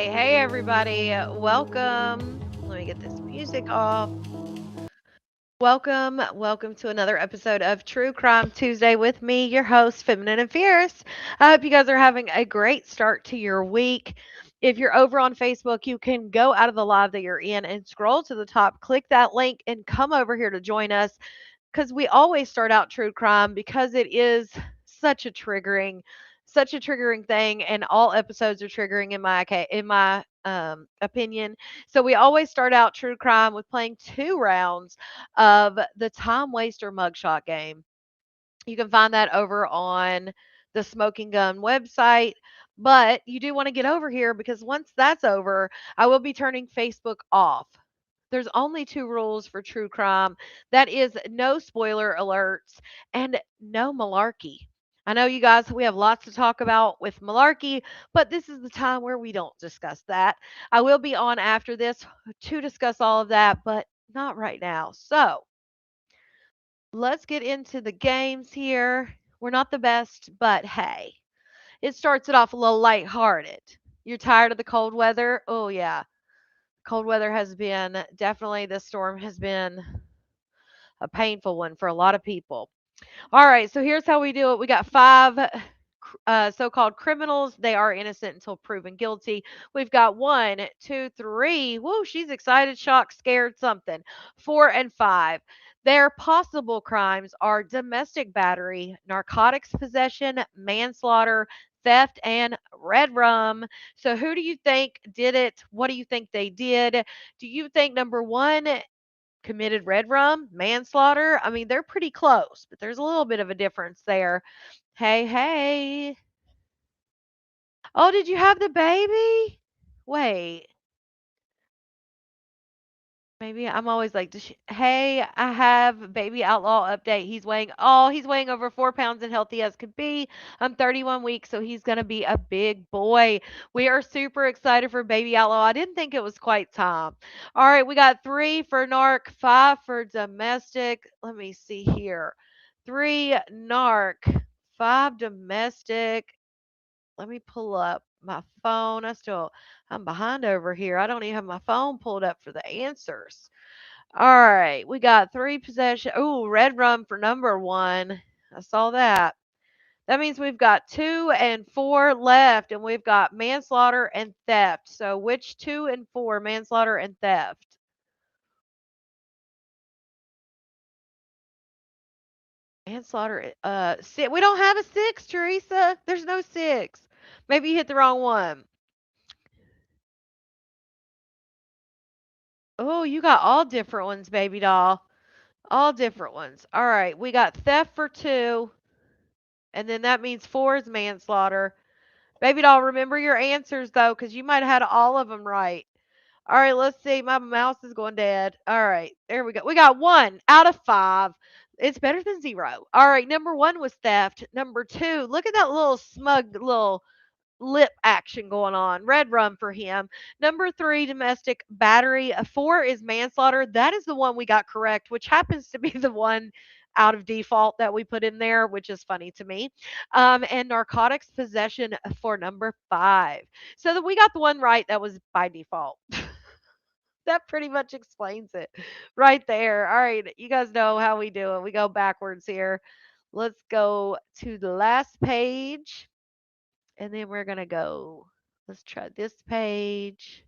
Hey, everybody. Welcome. Let me get this music off. Welcome to another episode of True Crime Tuesday with me, your host, Feminine and Fierce. I hope you guys are having a great start to your week. If you're over on Facebook, you can go out of the live that you're in and scroll to the top, click that link, and come over here to join us because we always start out true crime because it is such a triggering such a triggering thing, and all episodes are triggering in my opinion. So we always start out true crime with playing 2 rounds of the time waster mugshot game. You can find that over on the Smoking Gun website. But you do want to get over here because once that's over, I will be turning Facebook off. There's only 2 rules for true crime. That is no spoiler alerts and no malarkey. I know you guys, we have lots to talk about with malarkey, but this is the time where we don't discuss that. I will be on after this to discuss all of that, but not right now. So, let's get into the games here. We're not the best, but hey, it starts it off a little lighthearted. You're tired of the cold weather? Oh, yeah. Cold weather has been definitely, this storm has been a painful one for a lot of people. All right, so here's how we do it. We got 5 so-called criminals. They are innocent until proven guilty. We've got 1, 2, 3. Woo, she's excited, shocked, scared, something. 4 and 5. Their possible crimes are domestic battery, narcotics possession, manslaughter, theft, and red rum. So, who do you think did it? What do you think they did? Do you think number one committed red rum, manslaughter? I mean, they're pretty close, but there's a little bit of a difference there. Hey, hey. Oh, did you have the baby? Wait, maybe I'm always like, hey, I have baby outlaw update. He's weighing over 4 pounds and healthy as could be. I'm 31 weeks, so he's gonna be a big boy. We are super excited for baby outlaw. I didn't think it was quite time. All right, we got 3 for narc, 5 for domestic. Let me see here. 3 narc, 5 domestic. Let me pull up my phone. I'm behind over here. I don't even have my phone pulled up for the answers. All right, we got 3 possession. Oh, red rum for number one. I saw that. That means we've got 2 and 4 left, and we've got manslaughter and theft. So which 2 and 4, manslaughter and theft? Manslaughter. We don't have a six, Teresa. There's no six. Maybe you hit the wrong one. Oh, you got all different ones, baby doll. All different ones. All right, we got theft for 2, and then that means 4 is manslaughter. Baby doll, remember your answers though, because you might have had all of them right. All right, let's see. My mouse is going dead. All right, there we go. We got 1 out of 5. It's better than 0. All right, number 1 was theft. Number 2, look at that little smug little lip action going on. Red rum for him. Number 3, domestic battery. 4 is manslaughter. That is the one we got correct, which happens to be the one out of default that we put in there, which is funny to me. And narcotics possession for number 5. So that we got the one right that was by default. That pretty much explains it right there. All right, you guys know how we do it. We go backwards here. Let's go to the last page. And then we're gonna go, let's try this page.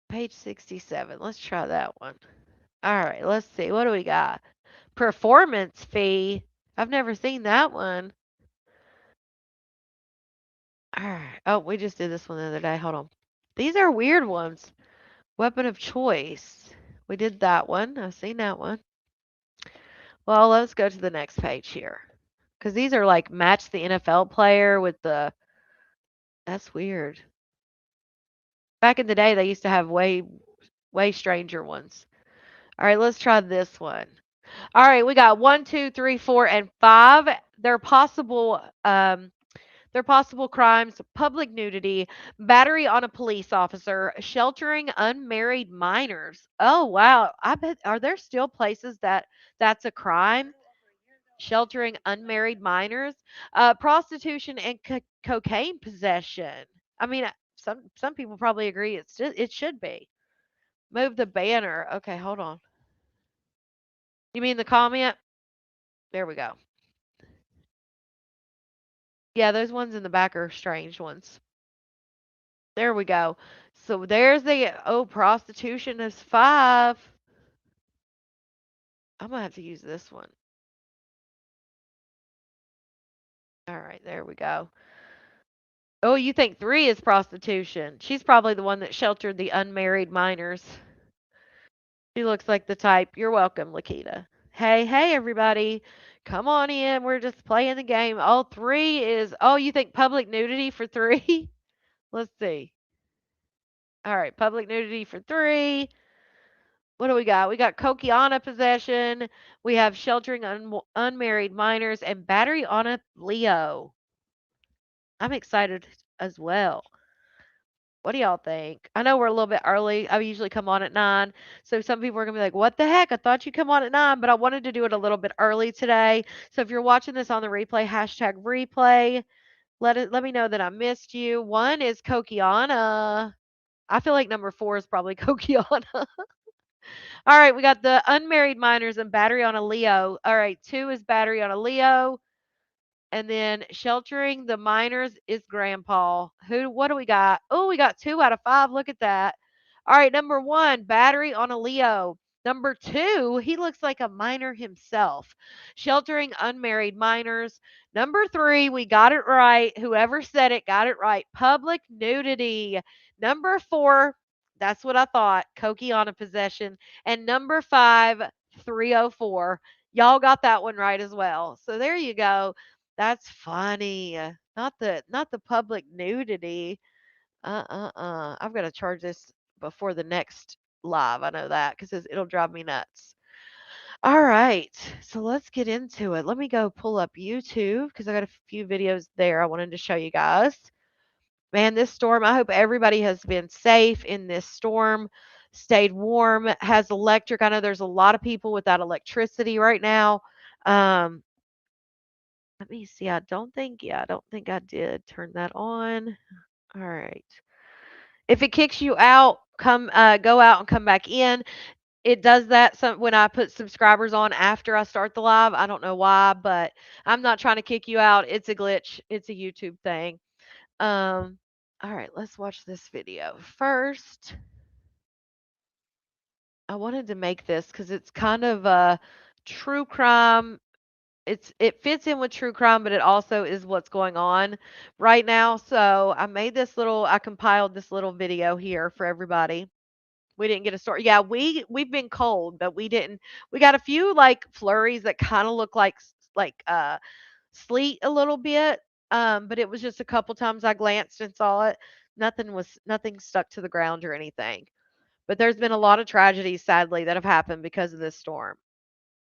Page 67. Let's try that one. All right, let's see. What do we got? Performance fee. I've never seen that one. All right. Oh, we just did this one the other day. Hold on. These are weird ones. Weapon of choice. We did that one. I've seen that one. Well, let's go to the next page here. Because these are like match the NFL player with the. That's weird. Back in the day, they used to have way stranger ones. All right, let's try this one. All right, we got 1, 2, 3, 4, and 5. They're possible they're possible crimes: public nudity, battery on a police officer, sheltering unmarried minors. Oh wow. I bet, are there still places that that's a crime? sheltering unmarried minors, prostitution and cocaine possession. I mean, some people probably agree it should be. Move the banner. Okay, hold on. You mean the comment? There we go. Yeah, those ones in the back are strange ones. There we go. So there's the prostitution is 5. I'm gonna have to use this one. All right, there we go. Oh, you think 3 is prostitution? She's probably the one that sheltered the unmarried minors. She looks like the type. You're welcome, Lakita. Hey, hey, everybody. Come on in. We're just playing the game. Oh, 3 is. Oh, you think public nudity for 3? Let's see. All right, public nudity for 3. What do we got? We got Kokiana possession. We have sheltering unmarried minors and battery on a Leo. I'm excited as well. What do y'all think? I know we're a little bit early. I usually come on at 9. So some people are going to be like, what the heck? I thought you come on at 9, but I wanted to do it a little bit early today. So if you're watching this on the replay, #replay, let me know that I missed you. 1 is Kokiana. I feel like number 4 is probably Kokiana. All right, we got the unmarried minors and battery on a Leo. All right, 2 is battery on a Leo. And then sheltering the minors is grandpa. What do we got? Oh, we got 2 out of 5. Look at that. All right, number 1, battery on a Leo. Number 2, he looks like a minor himself. Sheltering unmarried minors. Number 3, we got it right. Whoever said it got it right. Public nudity. Number 4, that's what I thought. Kokiana possession. And number 5, 304. Y'all got that one right as well. So there you go. That's funny. Not the public nudity. I've got to charge this before the next live. I know that because it'll drive me nuts. All right. So let's get into it. Let me go pull up YouTube because I got a few videos there I wanted to show you guys. Man, this storm, I hope everybody has been safe in this storm, stayed warm, has electric. I know there's a lot of people without electricity right now. Let me see. I don't think I did turn that on. All right. If it kicks you out, go out and come back in. It does that when I put subscribers on after I start the live. I don't know why, but I'm not trying to kick you out. It's a glitch. It's a YouTube thing. All right, let's watch this video. First, I wanted to make this because it's kind of a true crime. It fits in with true crime, but it also is what's going on right now. So I compiled this little video here for everybody. We didn't get a story. Yeah, we've been cold, but we didn't. We got a few like flurries that kind of look like sleet a little bit. But it was just a couple times I glanced and saw it. Nothing stuck to the ground or anything. But there's been a lot of tragedies, sadly, that have happened because of this storm.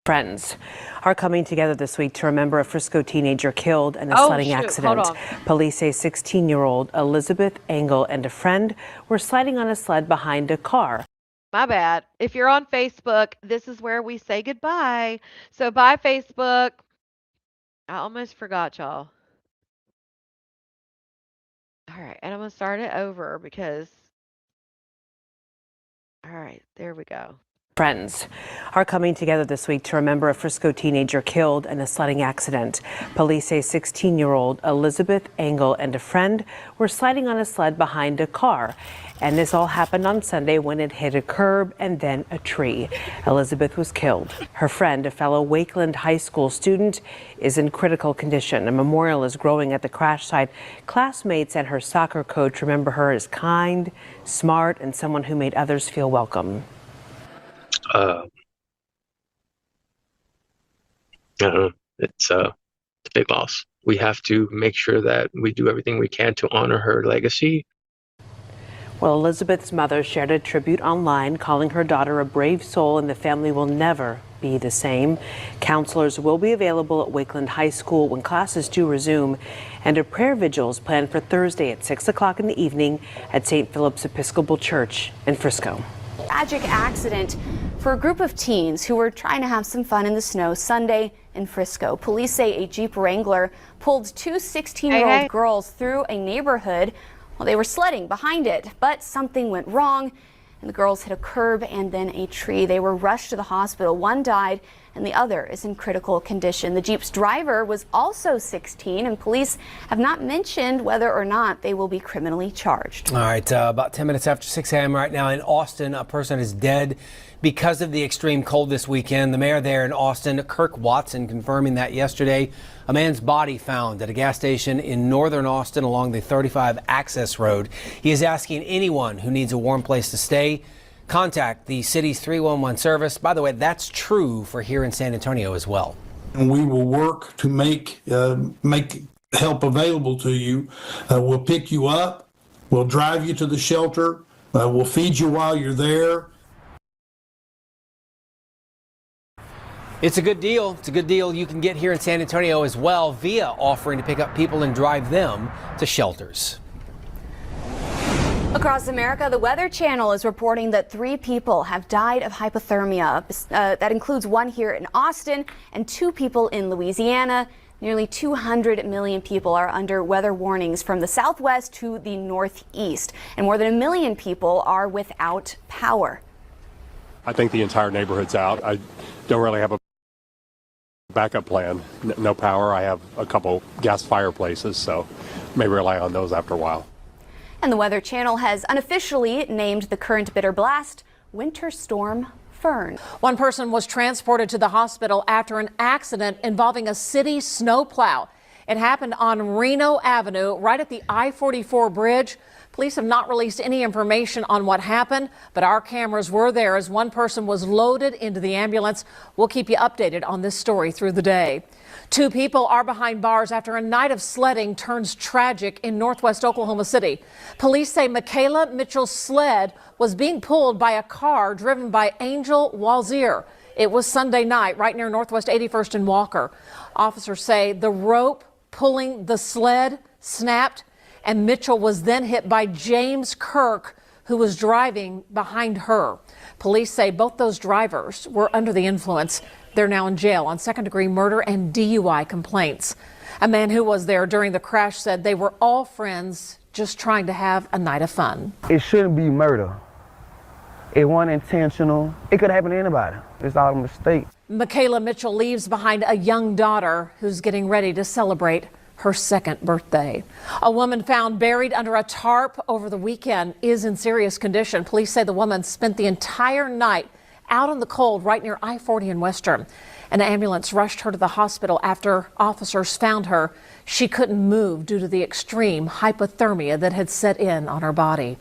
Friends are coming together this week to remember a Frisco teenager killed in a sledding accident. Police say 16-year-old Elizabeth Engel and a friend were sliding on a sled behind a car. My bad. If you're on Facebook, this is where we say goodbye. So bye, Facebook. I almost forgot y'all. All right, and I'm going to start it over because... All right, there we go. Friends are coming together this week to remember a Frisco teenager killed in a sledding accident. Police say 16-year-old Elizabeth Engel and a friend were sliding on a sled behind a car. And this all happened on Sunday when it hit a curb and then a tree. Elizabeth was killed. Her friend, a fellow Wakeland High School student, is in critical condition. A memorial is growing at the crash site. Classmates and her soccer coach remember her as kind, smart, and someone who made others feel welcome. I don't know. It's a big loss. We have to make sure that we do everything we can to honor her legacy. Well, Elizabeth's mother shared a tribute online, calling her daughter a brave soul, and the family will never be the same. Counselors will be available at Wakeland High School when classes do resume, and a prayer vigil is planned for Thursday at 6 o'clock in the evening at St. Philip's Episcopal Church in Frisco. Tragic accident for a group of teens who were trying to have some fun in the snow Sunday in Frisco. Police say a Jeep Wrangler pulled two 16-year-old girls through a neighborhood while they were sledding behind it, but something went wrong and the girls hit a curb and then a tree. They were rushed to the hospital. One died and the other is in critical condition. The Jeep's driver was also 16 and police have not mentioned whether or not they will be criminally charged. All right, about 10 minutes after 6 a.m. right now in Austin, a person is dead because of the extreme cold this weekend. The mayor there in Austin, Kirk Watson, confirming that yesterday. A man's body found at a gas station in northern Austin along the 35 access road. He is asking anyone who needs a warm place to stay, contact the city's 311 service. By the way, that's true for here in San Antonio as well. And we will work to make help available to you. We'll pick you up. We'll drive you to the shelter. We'll feed you while you're there. It's a good deal. It's a good deal you can get here in San Antonio as well, via offering to pick up people and drive them to shelters. Across America, the Weather Channel is reporting that 3 people have died of hypothermia. That includes one here in Austin and 2 people in Louisiana. Nearly 200 million people are under weather warnings from the southwest to the northeast, and more than 1 million people are without power. I think the entire neighborhood's out. I don't really have a backup plan. No power. I have a couple gas fireplaces, so may rely on those after a while. And the Weather Channel has unofficially named the current bitter blast Winter Storm Fern. One person was transported to the hospital after an accident involving a city snowplow. It happened on Reno Avenue, right at the I-44 bridge. Police have not released any information on what happened, but our cameras were there as one person was loaded into the ambulance. We'll keep you updated on this story through the day. 2 people are behind bars after a night of sledding turns tragic in northwest Oklahoma City. Police say Michaela Mitchell's sled was being pulled by a car driven by Angel Walzier. It was Sunday night right near Northwest 81st and Walker. Officers say the rope pulling the sled snapped, and Mitchell was then hit by James Kirk, who was driving behind her. Police say both those drivers were under the influence. They're now in jail on second-degree murder and DUI complaints. A man who was there during the crash said they were all friends just trying to have a night of fun. It shouldn't be murder. It wasn't intentional. It could happen to anybody. It's all a mistake. Michaela Mitchell leaves behind a young daughter who's getting ready to celebrate her 2nd birthday. A woman found buried under a tarp over the weekend is in serious condition. Police say the woman spent the entire night out in the cold right near I-40 in Western. An ambulance rushed her to the hospital after officers found her. She couldn't move due to the extreme hypothermia that had set in on her body.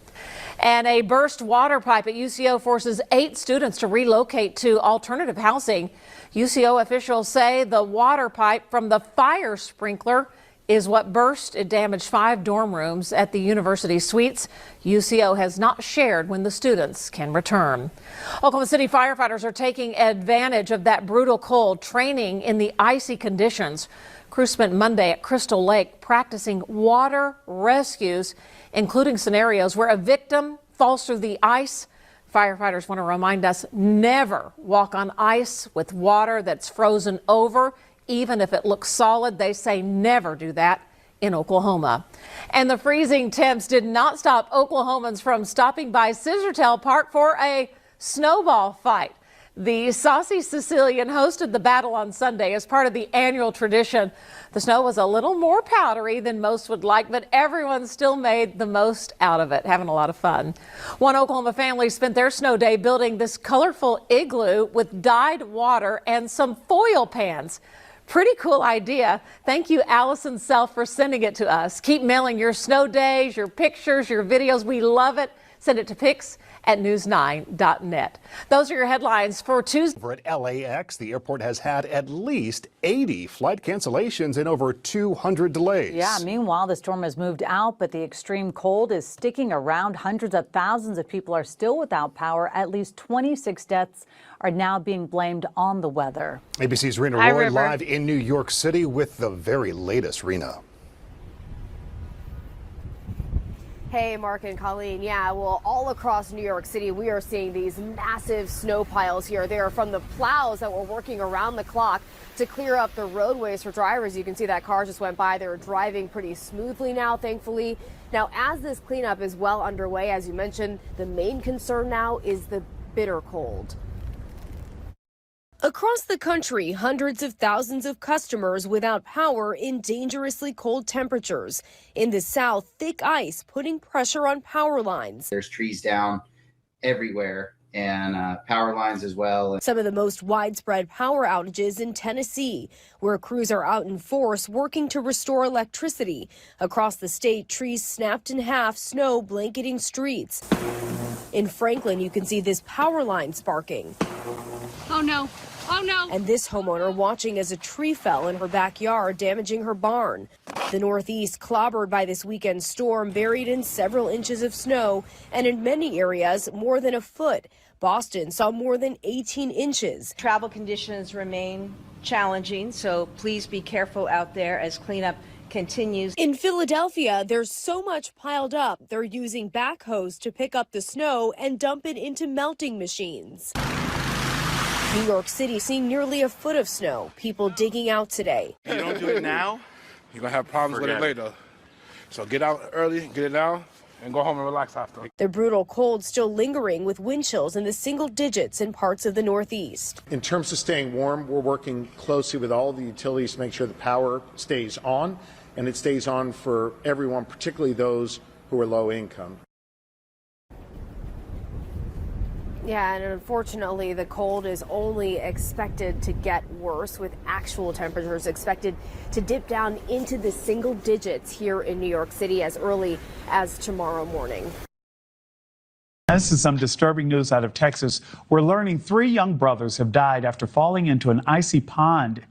And a burst water pipe at UCO forces 8 students to relocate to alternative housing. UCO officials say the water pipe from the fire sprinkler is what burst. It damaged 5 dorm rooms at the university suites. UCO has not shared when the students can return. Oklahoma City firefighters are taking advantage of that brutal cold, training in the icy conditions. Crews spent Monday at Crystal Lake practicing water rescues, including scenarios where a victim falls through the ice. Firefighters want to remind us never walk on ice with water that's frozen over. Even if it looks solid, they say never do that in Oklahoma. And the freezing temps did not stop Oklahomans from stopping by Scissortail Park for a snowball fight. The Saucy Sicilian hosted the battle on Sunday as part of the annual tradition. The snow was a little more powdery than most would like, but everyone still made the most out of it, having a lot of fun. One Oklahoma family spent their snow day building this colorful igloo with dyed water and some foil pans. Pretty cool idea. Thank you, Allison Self, for sending it to us. Keep mailing your snow days, your pictures, your videos. We love it. Send it to pics@news9.net. Those are your headlines for Tuesday. Over at LAX, the airport has had at least 80 flight cancellations and over 200 delays. Yeah, meanwhile, the storm has moved out, but the extreme cold is sticking around. Hundreds of thousands of people are still without power. At least 26 deaths are now being blamed on the weather. ABC's Rena Roy live in New York City with the very latest. Rena. Hey, Mark and Colleen. Yeah, well, all across New York City, we are seeing these massive snow piles here. They are from the plows that were working around the clock to clear up the roadways for drivers. You can see that car just went by. They're driving pretty smoothly now, thankfully. Now, as this cleanup is well underway, as you mentioned, the main concern now is the bitter cold. Across the country, hundreds of thousands of customers without power in dangerously cold temperatures. In the south, thick ice putting pressure on power lines. There's trees down everywhere and power lines as well. Some of the most widespread power outages in Tennessee, where crews are out in force working to restore electricity. Across the state, trees snapped in half, snow blanketing streets. In Franklin, you can see this power line sparking. Oh no. Oh no. And this homeowner watching as a tree fell in her backyard, damaging her barn. The Northeast, clobbered by this weekend storm, buried in several inches of snow, and in many areas, more than a foot. Boston saw more than 18 inches. Travel conditions remain challenging, so please be careful out there as cleanup continues. In Philadelphia, there's so much piled up, they're using backhoes to pick up the snow and dump it into melting machines. New York City seeing nearly a foot of snow. People digging out today. If you don't do it now, you're going to have problems with it later. So get out early, get it now, and go home and relax after. The brutal cold still lingering with wind chills in the single digits in parts of the Northeast. In terms of staying warm, we're working closely with all the utilities to make sure the power stays on, and it stays on for everyone, particularly those who are low income. Yeah, and unfortunately, the cold is only expected to get worse, with actual temperatures expected to dip down into the single digits here in New York City as early as tomorrow morning. This is some disturbing news out of Texas. We're learning 3 young brothers have died after falling into an icy pond.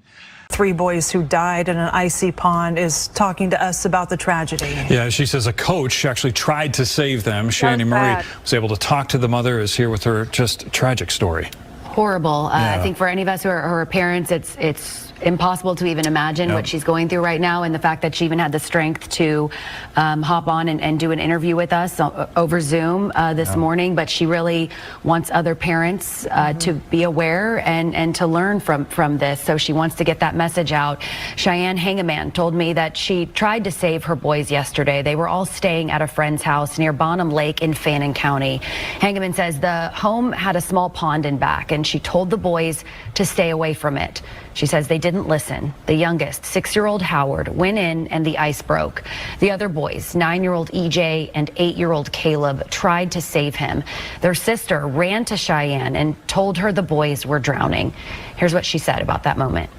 3 boys who died in an icy pond is talking to us about the tragedy. Yeah, she says a coach actually tried to save them. Shani Murray was able to talk to the mother, is here with her just tragic story. Horrible. I think for any of us who are parents, it's impossible to even imagine what she's going through right now, and the fact that she even had the strength to hop on and do an interview with us over Zoom this morning. But she really wants other parents to be aware and to learn from this. So she wants to get that message out. Cheyenne Hangeman told me that she tried to save her boys yesterday. They were all staying at a friend's house near Bonham Lake in Fannin County. Hangeman says the home had a small pond in back, and she told the boys to stay away from it. She says they didn't listen. The youngest, 6-year-old Howard, went in and the ice broke. The other boys, 9-year-old EJ and 8-year-old Caleb, tried to save him. Their sister ran to Cheyenne and told her the boys were drowning. Here's what she said about that moment.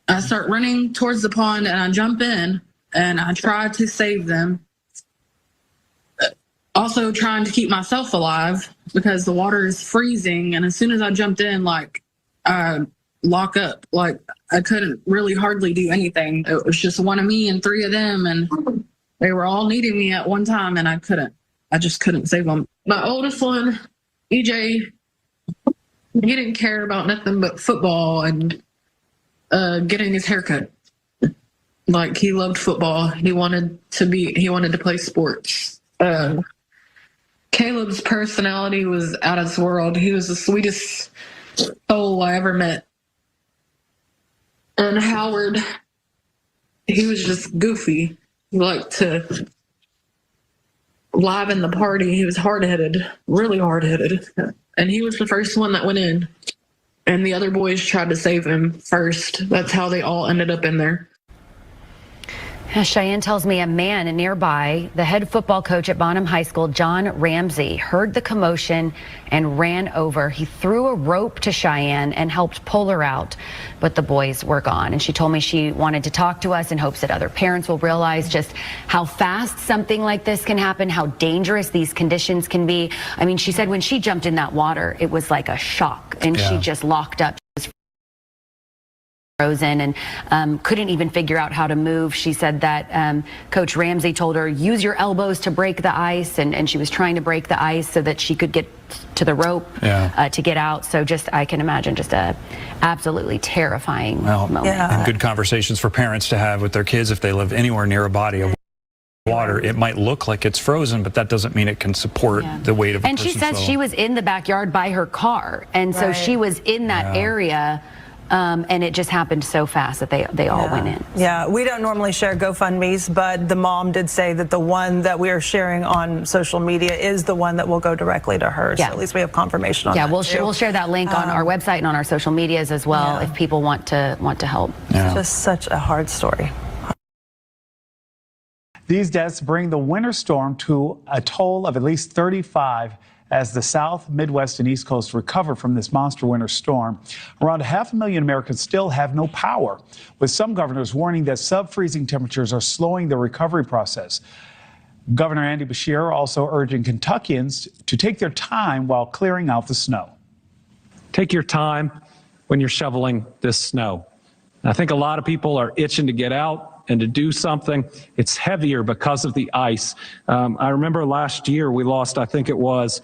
I start running towards the pond and I jump in and I try to save them. Also trying to keep myself alive because the water is freezing. And as soon as I jumped in, lock up. I couldn't really hardly do anything. It was just one of me and 3 of them, and they were all needing me at one time, and I just couldn't save them. My oldest one, EJ, he didn't care about nothing but football and getting his haircut. He loved football. He wanted to play sports. Caleb's personality was out of this world. He was the sweetest soul I ever met. And Howard, he was just goofy. He liked to liven the party. He was hard-headed, really hard-headed. And he was the first one that went in. And the other boys tried to save him first. That's how they all ended up in there. Cheyenne tells me a man nearby, the head football coach at Bonham High School, John Ramsey, heard the commotion and ran over. He threw a rope to Cheyenne and helped pull her out, but the boys were gone. And she told me she wanted to talk to us in hopes that other parents will realize just how fast something like this can happen, how dangerous these conditions can be. I mean, she said when she jumped in that water, it was like a shock, and she just locked up. Frozen and couldn't even figure out how to move. She said that Coach Ramsey told her, use your elbows to break the ice, and she was trying to break the ice so that she could get to the rope to get out. So I can imagine just a absolutely terrifying moment. And good conversations for parents to have with their kids if they live anywhere near a body of water. It might look like it's frozen, but that doesn't mean it can support the weight of a And she person. says she was in the backyard by her car, and so she was in that area. And it just happened so fast that they all went in. Yeah, we don't normally share GoFundMes, but the mom did say that the one that we are sharing on social media is the one that will go directly to her. So at least we have confirmation on that. Yeah, we'll share that link on our website and on our social medias as well if people want to help. It's just such a hard story. These deaths bring the winter storm to a toll of at least 35 as the South, Midwest, and East Coast recover from this monster winter storm. Around 500,000 Americans still have no power, with some governors warning that sub-freezing temperatures are slowing the recovery process. Governor Andy Beshear also urging Kentuckians to take their time while clearing out the snow. Take your time when you're shoveling this snow. I think a lot of people are itching to get out and to do something. It's heavier because of the ice. I remember last year we lost, I think it was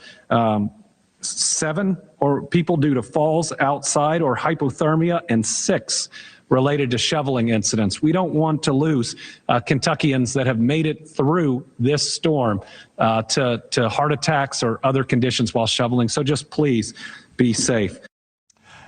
7 people due to falls outside or hypothermia, and 6 related to shoveling incidents. We don't want to lose Kentuckians that have made it through this storm to heart attacks or other conditions while shoveling. So just please be safe.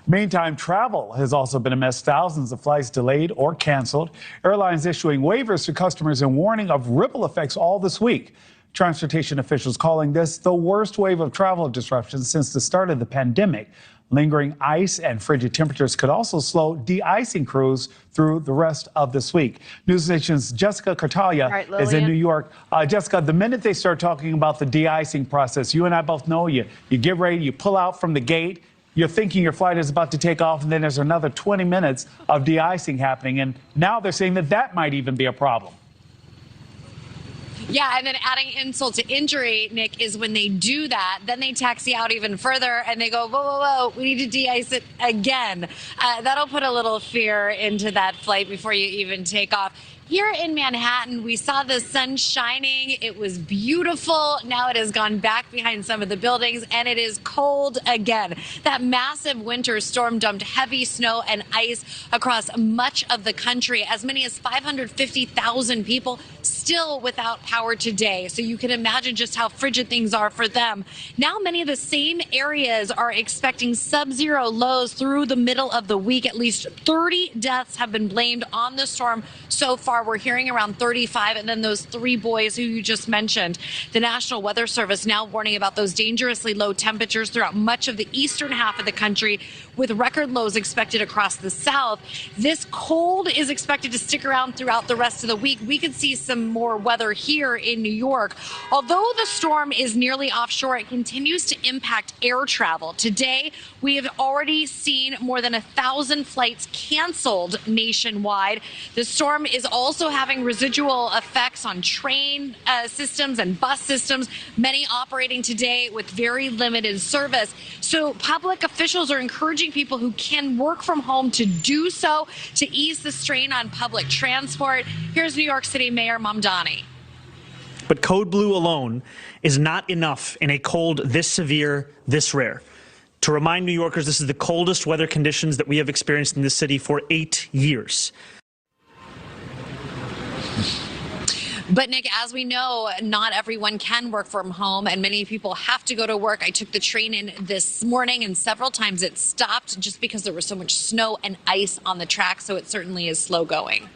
Meantime, travel has also been a mess. Thousands of flights delayed or canceled. Airlines issuing waivers to customers and warning of ripple effects all this week. Transportation officials calling this the worst wave of travel disruptions since the start of the pandemic. Lingering ice and frigid temperatures could also slow de-icing crews through the rest of this week. News Nation's Jessica Cartalia is in New York. Jessica, the minute they start talking about the de-icing process, you and I both know you get ready, you pull out from the gate, you're thinking your flight is about to take off, and then there's another 20 minutes of de-icing happening. And now they're saying that might even be a problem. Yeah, and then adding insult to injury, Nick, is when they do that, then they taxi out even further and they go, whoa, we need to de-ice it again. That'll put a little fear into that flight before you even take off. Here in Manhattan, we saw the sun shining. It was beautiful. Now it has gone back behind some of the buildings, and it is cold again. That massive winter storm dumped heavy snow and ice across much of the country. As many as 550,000 people still without power today. So you can imagine just how frigid things are for them. Now many of the same areas are expecting sub-zero lows through the middle of the week. At least 30 deaths have been blamed on the storm so far. We're hearing around 35, and then those 3 boys who you just mentioned. The National Weather Service now warning about those dangerously low temperatures throughout much of the eastern half of the country, with record lows expected across the south. This cold is expected to stick around throughout the rest of the week. We could see some more weather here in New York. Although the storm is nearly offshore, it continues to impact air travel. Today, we have already seen more than 1,000 flights canceled nationwide. The storm is also having residual effects on train systems and bus systems, many operating today with very limited service. So public officials are encouraging people who can work from home to do so to ease the strain on public transport. Here's New York City Mayor Mamdani. But code blue alone is not enough in a cold this severe, this rare. To remind New Yorkers, this is the coldest weather conditions that we have experienced in this city for 8 years. But Nick, as we know, not everyone can work from home, and many people have to go to work. I took the train in this morning, and several times it stopped just because there was so much snow and ice on the track. So it certainly is slow going.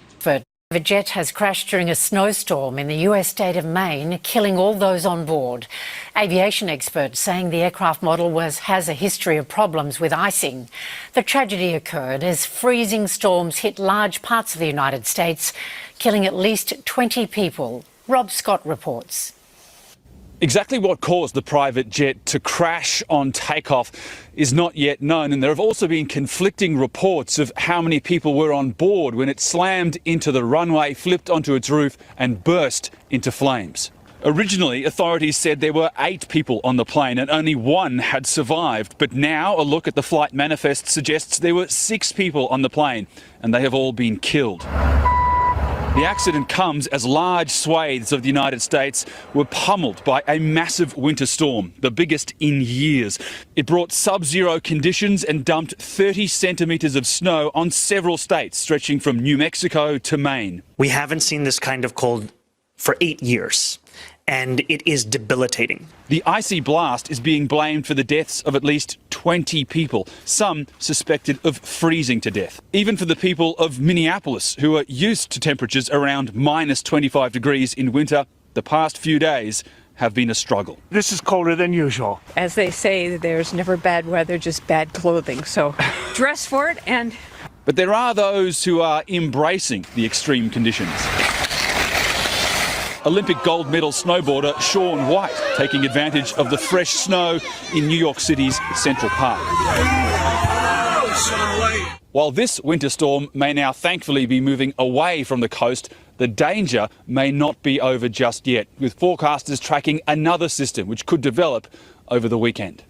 A jet has crashed during a snowstorm in the U.S. state of Maine, killing all those on board. Aviation experts saying the aircraft model has a history of problems with icing. The tragedy occurred as freezing storms hit large parts of the United States, killing at least 20 people. Rob Scott reports. Exactly what caused the private jet to crash on takeoff is not yet known, and there have also been conflicting reports of how many people were on board when it slammed into the runway, flipped onto its roof and burst into flames. Originally, authorities said there were 8 people on the plane and only 1 had survived, but now a look at the flight manifest suggests there were 6 people on the plane and they have all been killed. The accident comes as large swathes of the United States were pummeled by a massive winter storm, the biggest in years. It brought sub-zero conditions and dumped 30 centimetres of snow on several states, stretching from New Mexico to Maine. We haven't seen this kind of cold for 8 years, and it is debilitating. The icy blast is being blamed for the deaths of at least 20 people, some suspected of freezing to death. Even for the people of Minneapolis, who are used to temperatures around minus 25 degrees in winter, the past few days have been a struggle. This is colder than usual. As they say, there's never bad weather, just bad clothing. So dress for it. But there are those who are embracing the extreme conditions. Olympic gold medal snowboarder Shaun White taking advantage of the fresh snow in New York City's Central Park. While this winter storm may now thankfully be moving away from the coast, the danger may not be over just yet, with forecasters tracking another system which could develop over the weekend.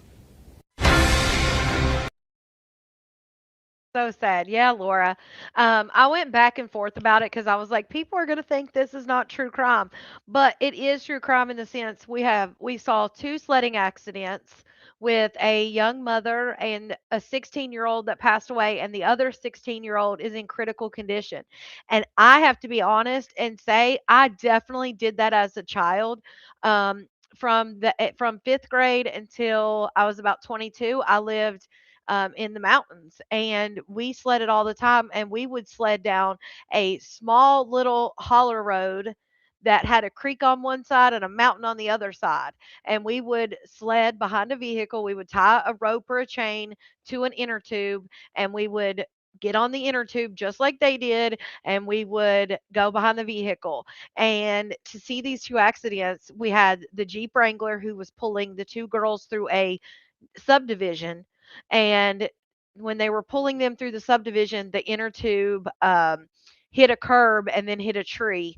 So sad. Yeah, Laura. I went back and forth about it because I was like, people are going to think this is not true crime, but it is true crime in the sense we saw 2 sledding accidents with a young mother and a 16-year-old that passed away, and the other 16-year-old is in critical condition. And I have to be honest and say I definitely did that as a child. From 5th grade until I was about 22, I lived in the mountains, and we sledded all the time, and we would sled down a small little holler road that had a creek on one side and a mountain on the other side, and we would sled behind a vehicle. We would tie a rope or a chain to an inner tube, and we would get on the inner tube just like they did, and we would go behind the vehicle. And to see these 2 accidents, we had the Jeep Wrangler who was pulling the 2 girls through a subdivision, and when they were pulling them through the subdivision, the inner tube hit a curb and then hit a tree,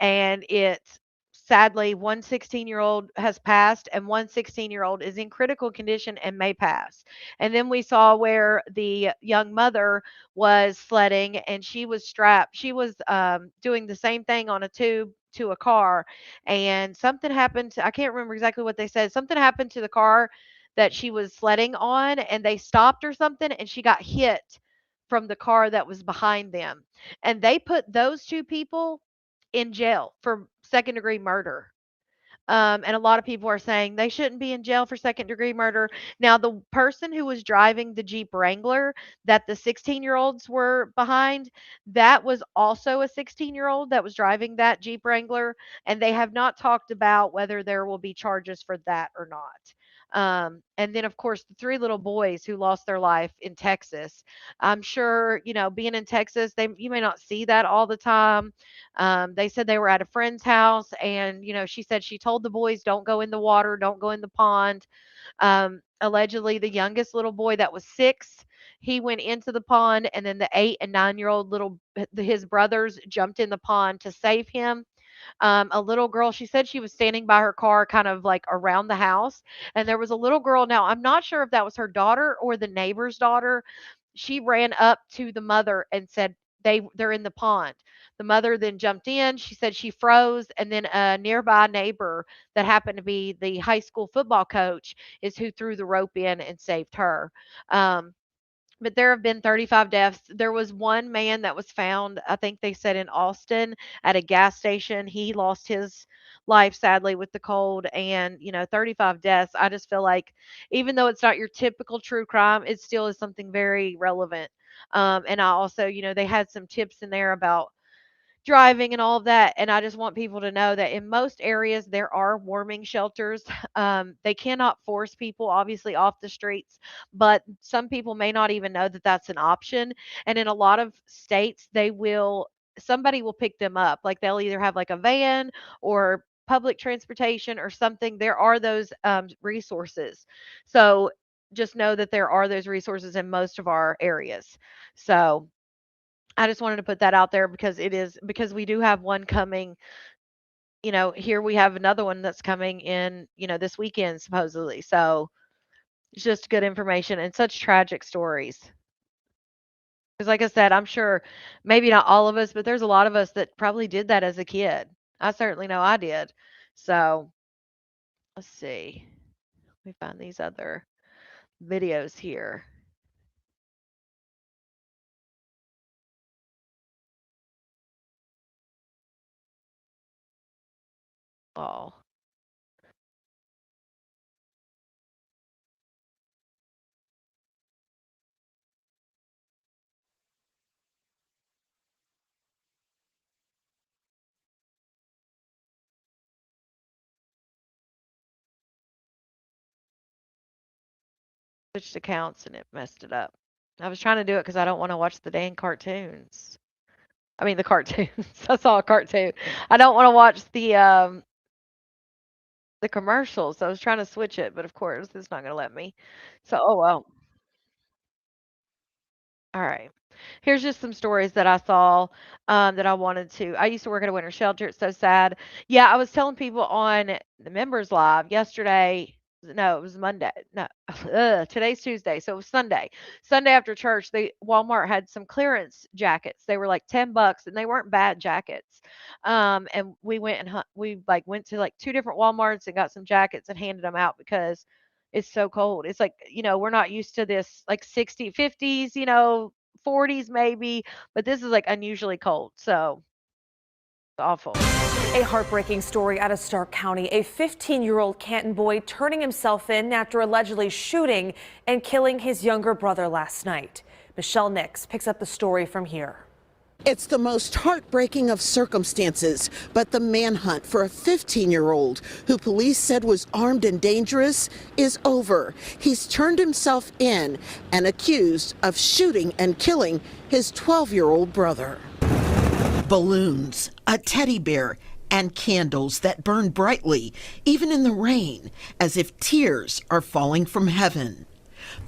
and it's sadly one 16-year-old has passed and one 16-year-old is in critical condition and may pass. And then we saw where the young mother was sledding, and she was strapped. She was doing the same thing on a tube to a car, and something happened I can't remember exactly what they said. Something happened to the car that she was sledding on, and they stopped or something, and she got hit from the car that was behind them. And they put those 2 people in jail for second-degree murder. And a lot of people are saying they shouldn't be in jail for second-degree murder. Now, the person who was driving the Jeep Wrangler that the 16-year-olds were behind, that was also a 16-year-old that was driving that Jeep Wrangler, and they have not talked about whether there will be charges for that or not. And then, of course, the 3 little boys who lost their life in Texas. I'm sure, being in Texas, you may not see that all the time. They said they were at a friend's house, and she said she told the boys, "Don't go in the water, don't go in the pond." Allegedly, the youngest little boy that was 6, he went into the pond, and then the 8 and 9-year-old his brothers jumped in the pond to save him. A little girl, she said she was standing by her car kind of like around the house, and there was a little girl. Now, I'm not sure if that was her daughter or the neighbor's daughter. She ran up to the mother and said they're in the pond. The mother then jumped in. She said she froze, and then a nearby neighbor that happened to be the high school football coach is who threw the rope in and saved her. But there have been 35 deaths. There was one man that was found, I think they said in Austin, at a gas station. He lost his life sadly with the cold, and 35 deaths. I just feel like even though it's not your typical true crime, it still is something very relevant. And I also, they had some tips in there about driving and all of that. And I just want people to know that in most areas there are warming shelters. They cannot force people obviously off the streets, but some people may not even know that that's an option. And in a lot of states, somebody will pick them up. Like they'll either have like a van or public transportation or something. There are those resources. So just know that there are those resources in most of our areas. So I just wanted to put that out there because we do have one coming. Here we have another one that's coming in, this weekend supposedly. So it's just good information and such tragic stories. Because like I said, I'm sure maybe not all of us, but there's a lot of us that probably did that as a kid. I certainly know I did. So let's see. Let me find these other videos here. Oh. Switched accounts and it messed it up. I was trying to do it because I don't want to watch the dang cartoons. I mean the cartoons. I saw a cartoon. I don't want to watch the commercials. So I was trying to switch it, but of course it's not gonna let me. So oh well. All right. Here's just some stories that I saw that I wanted to. I used to work at a winter shelter. It's so sad. Yeah, I was telling people on the members live yesterday. No, it was Monday. No, today's Tuesday, so it was Sunday. Sunday after church, they Walmart had some clearance jackets. They were like $10, and they weren't bad jackets. And we went and we like went to like two different Walmarts and got some jackets and handed them out because it's so cold. It's like, we're not used to this like 60, 50s, 40s maybe, but this is like unusually cold. So it's awful. A heartbreaking story out of Stark County. A 15-year-old Canton boy turning himself in after allegedly shooting and killing his younger brother last night. Michelle Nix picks up the story from here. It's the most heartbreaking of circumstances, but the manhunt for a 15-year-old who police said was armed and dangerous is over. He's turned himself in and accused of shooting and killing his 12-year-old brother. Balloons, a teddy bear, and candles that burn brightly, even in the rain, as if tears are falling from heaven.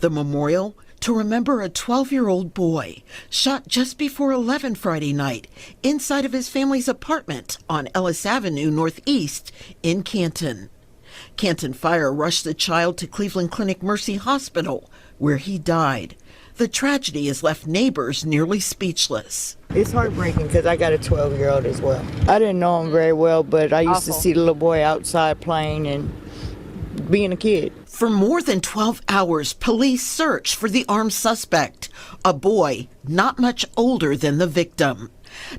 The memorial to remember a 12-year-old boy shot just before 11 Friday night inside of his family's apartment on Ellis Avenue Northeast in Canton. Canton Fire rushed the child to Cleveland Clinic Mercy Hospital, where he died. The tragedy has left neighbors nearly speechless. It's heartbreaking because I got a 12-year-old as well. I didn't know him very well, but I used to see the little boy outside playing and being a kid. For more than 12 hours, police searched for the armed suspect, a boy not much older than the victim.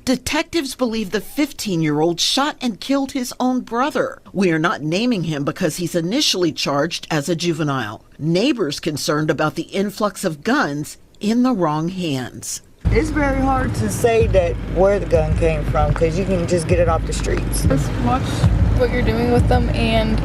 Detectives believe the 15-year-old shot and killed his own brother. We are not naming him because he's initially charged as a juvenile. Neighbors concerned about the influx of guns in the wrong hands. It's very hard to say that where the gun came from because you can just get it off the streets. Just watch what you're doing with them and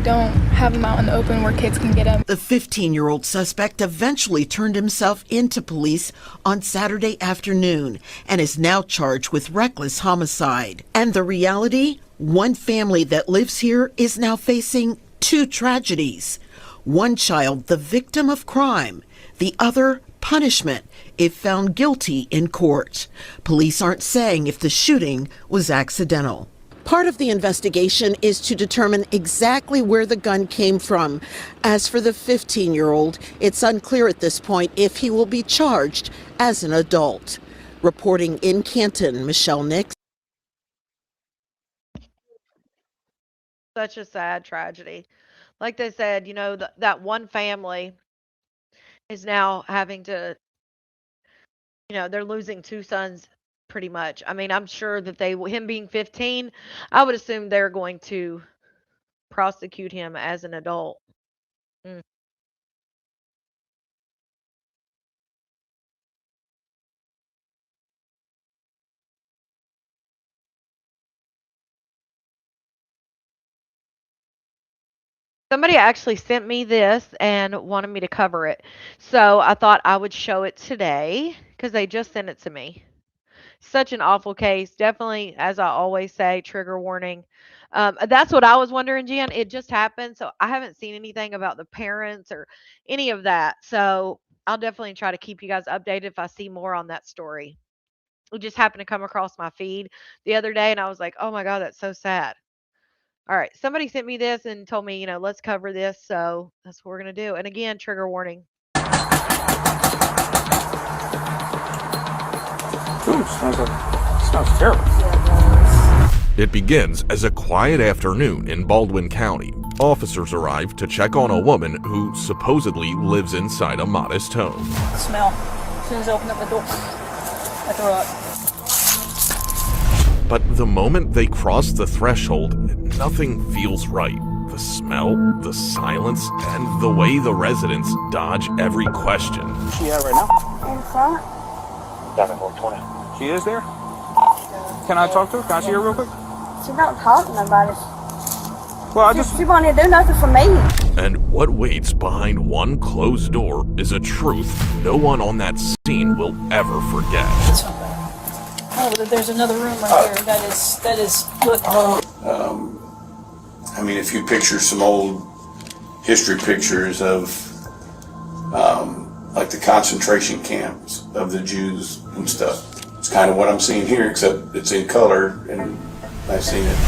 don't have them out in the open where kids can get them. The 15-year-old suspect eventually turned himself into police on Saturday afternoon and is now charged with reckless homicide. And the reality? One family that lives here is now facing two tragedies. One child, the victim of crime, the other, punishment if found guilty in court. Police aren't saying if the shooting was accidental. Part of the investigation is to determine exactly where the gun came from. As for the 15-year-old, it's unclear at this point if he will be charged as an adult. Reporting in Canton, Michelle Nix. Such a sad tragedy. Like they said, that one family is now having to, they're losing two sons pretty much. I mean, I'm sure that him being 15, I would assume they're going to prosecute him as an adult. Somebody actually sent me this and wanted me to cover it. So I thought I would show it today because they just sent it to me. Such an awful case. Definitely, as I always say, trigger warning. That's what I was wondering, Jen. It just happened. So I haven't seen anything about the parents or any of that. So I'll definitely try to keep you guys updated if I see more on that story. It just happened to come across my feed the other day and I was like, oh my God, that's so sad. All right. Somebody sent me this and told me, let's cover this. So that's what we're going to do. And again, trigger warning. Ooh, smells terrible. It begins as a quiet afternoon in Baldwin County. Officers arrive to check on a woman who supposedly lives inside a modest home. Smell. As soon as I open up the door, I throw up. But the moment they cross the threshold, nothing feels right. The smell, the silence, and the way the residents dodge every question. She at right now? In front. Down at 420. She is there? Can I talk to her? Can I see her real quick? She don't talk to nobody. Well, She won't even do nothing for me. And what waits behind one closed door is a truth no one on that scene will ever forget. Oh, but there's another room right here. That is. Look. I mean, if you picture some old history pictures of, like the concentration camps of the Jews and stuff, it's kind of what I'm seeing here, except it's in color, and I've seen it.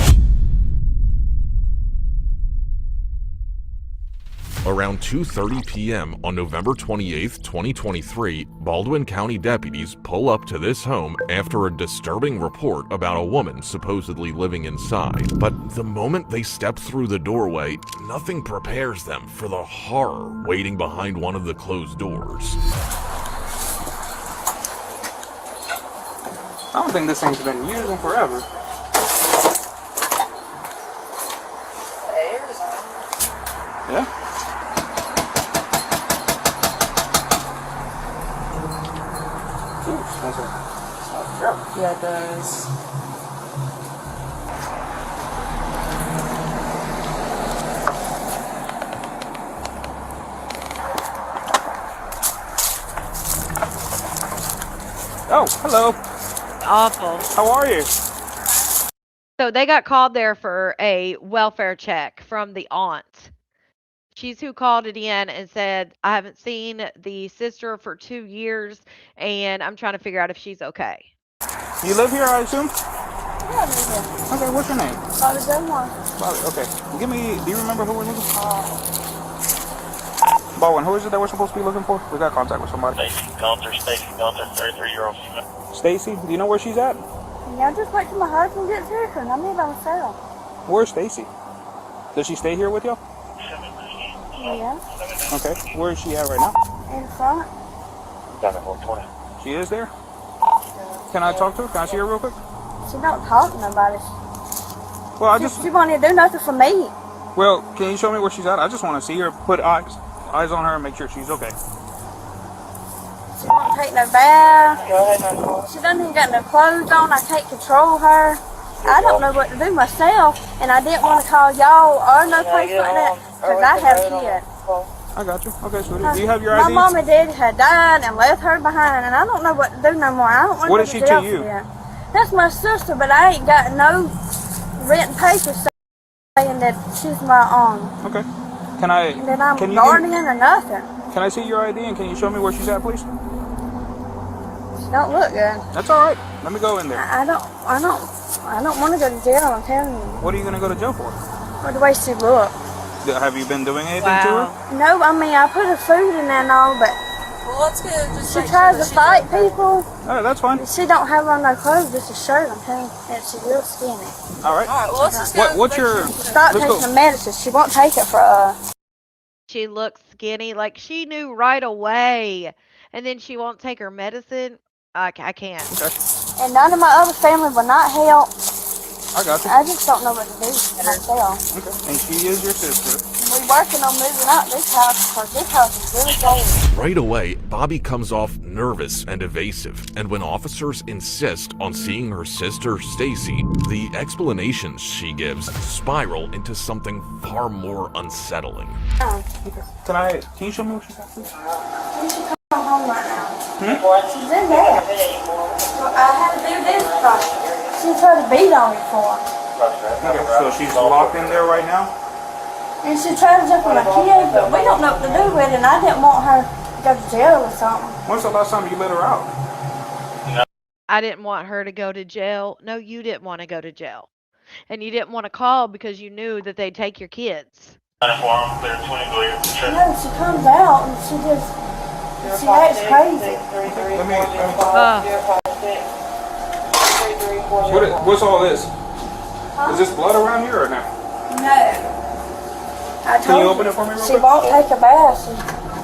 Around 2:30 p.m. on November 28, 2023, Baldwin County deputies pull up to this home after a disturbing report about a woman supposedly living inside. But the moment they step through the doorway, nothing prepares them for the horror waiting behind one of the closed doors. I don't think this thing's been used in forever. Yeah? Yeah, it does. Oh, hello. Awful. How are you? So they got called there for a welfare check from the aunt. She's who called it in and said, I haven't seen the sister for 2 years, and I'm trying to figure out if she's okay. You live here, I assume? Yeah, I live here. Okay, what's your name? Bobby Dunlop. Bobby, okay. Do you remember who we're looking for? Baldwin, who is it that we're supposed to be looking for? We got contact with somebody. Stacy Gunther, 33-year-old female. Stacy, do you know where she's at? Yeah, just wait till my husband gets here, because I'm here by myself. Where's Stacy? Does she stay here with you? Yeah. Okay, where is she at right now? In front. Down at 420. She is there? Can I talk to her? Can I see her real quick? She don't talk to nobody. Well, She won't even do nothing for me. Well, can you show me where she's at? I just want to see her, put eyes on her and make sure she's okay. She won't take no bath. She doesn't even got no clothes on. I can't control her. I don't know what to do myself, and I didn't want to call y'all or no place like that, because I have kids. I got you. Okay, sweetie. Do you have your My IDs? mom and daddy had died and left her behind, and I don't know what to do no more. I don't want What to is she go to to jail you? for that. That's my sister, but I ain't got no written papers saying that she's my own. Okay. Can I? And that I'm can you guardian or nothing. Can I see your ID and can you show me where she's at, please? She don't look good. That's all right. Let me go in there. I don't want to go to jail. I'm telling you. What are you gonna go to jail for? For the way she look. Have you been doing anything to her? No, I mean I put her food in there and all, but Well, let's go. Just she tries to fight people. All right, that's fine. She don't have on no clothes, just a shirt. I'm telling you, and she's real skinny. All right. All right. Well, let's just go. What's your? Stop let's taking go. the medicine. She won't take it for She looks skinny, like she knew right away, and then she won't take her medicine. I can't. Okay. And none of my other family will not help. I got you. I just don't know what to do myself. Okay. And she is your sister. We're working on moving out this house because this house is really cold. Right away, Bobby comes off nervous and evasive, and when officers insist on seeing her sister, Stacy, the explanations she gives spiral into something far more unsettling. Can you show me what she's at, please? You should come home right now. She's in there. Well, I had to do this because she tried to beat on me for it. Okay, so she's locked in there right now? And she tried to jump on my kid, but we don't know what to do with it, and I didn't want her to go to jail or something. When's the last time you let her out? I didn't want her to go to jail. No, you didn't want to go to jail. And you didn't want to call because you knew that they'd take your kids. No, she comes out and she acts crazy. Let me what's all this? Is this blood around here or no? No. I told Can you open it for me real she quick? won't take a bath. She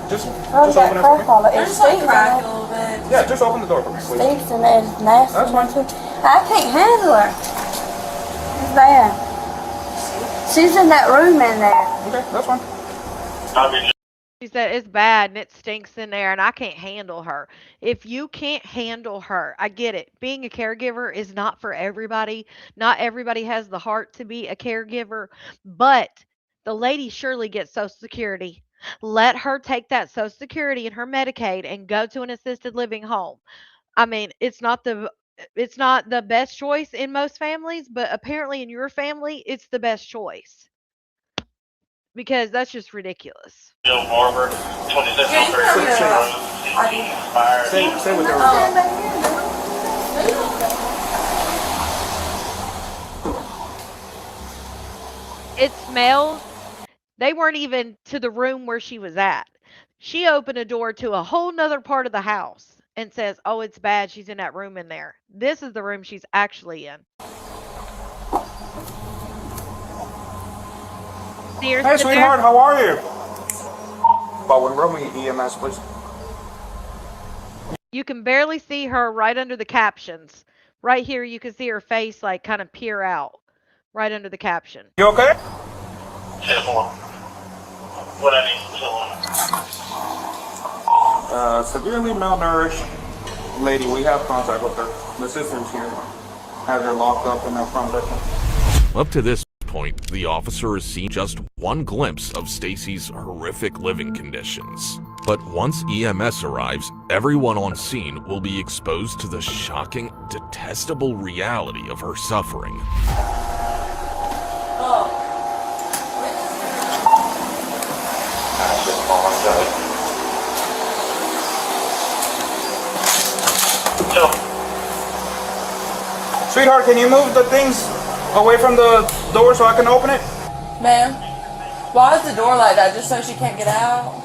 Just probably got open it for me. crack all it. It There's like stinks crack in a little bit. there. Yeah, just open the door for me, please. Stinks and it's nasty. That's fine. I can't handle her. It's bad. She's in that room in there. Okay, that's fine. She said it's bad and it stinks in there and I can't handle her. If you can't handle her, I get it. Being a caregiver is not for everybody. Not everybody has the heart to be a caregiver, but the lady surely gets Social Security. Let her take that Social Security and her Medicaid and go to an assisted living home. I mean, it's not the best choice in most families, but apparently in your family, it's the best choice. Because that's just ridiculous. Joe Barber, 26 Say what they were It smells. They weren't even to the room where she was at. She opened a door to a whole nother part of the house and says, oh, it's bad. She's in that room in there. This is the room she's actually in. Hey, sweetheart, how are you? Baldwin, roll me EMS, please. You can barely see her right under the captions. Right here, you can see her face like kind of peer out right under the caption. You okay? What I need, Severely malnourished lady. We have contact with her. The sister's here. Has her locked up in her front bedroom. Up to this point, the officer has seen just one glimpse of Stacy's horrific living conditions. But once EMS arrives, everyone on scene will be exposed to the shocking, detestable reality of her suffering. Sweetheart, can you move the things away from the door so I can open it? Ma'am, why is the door like that? Just so she can't get out?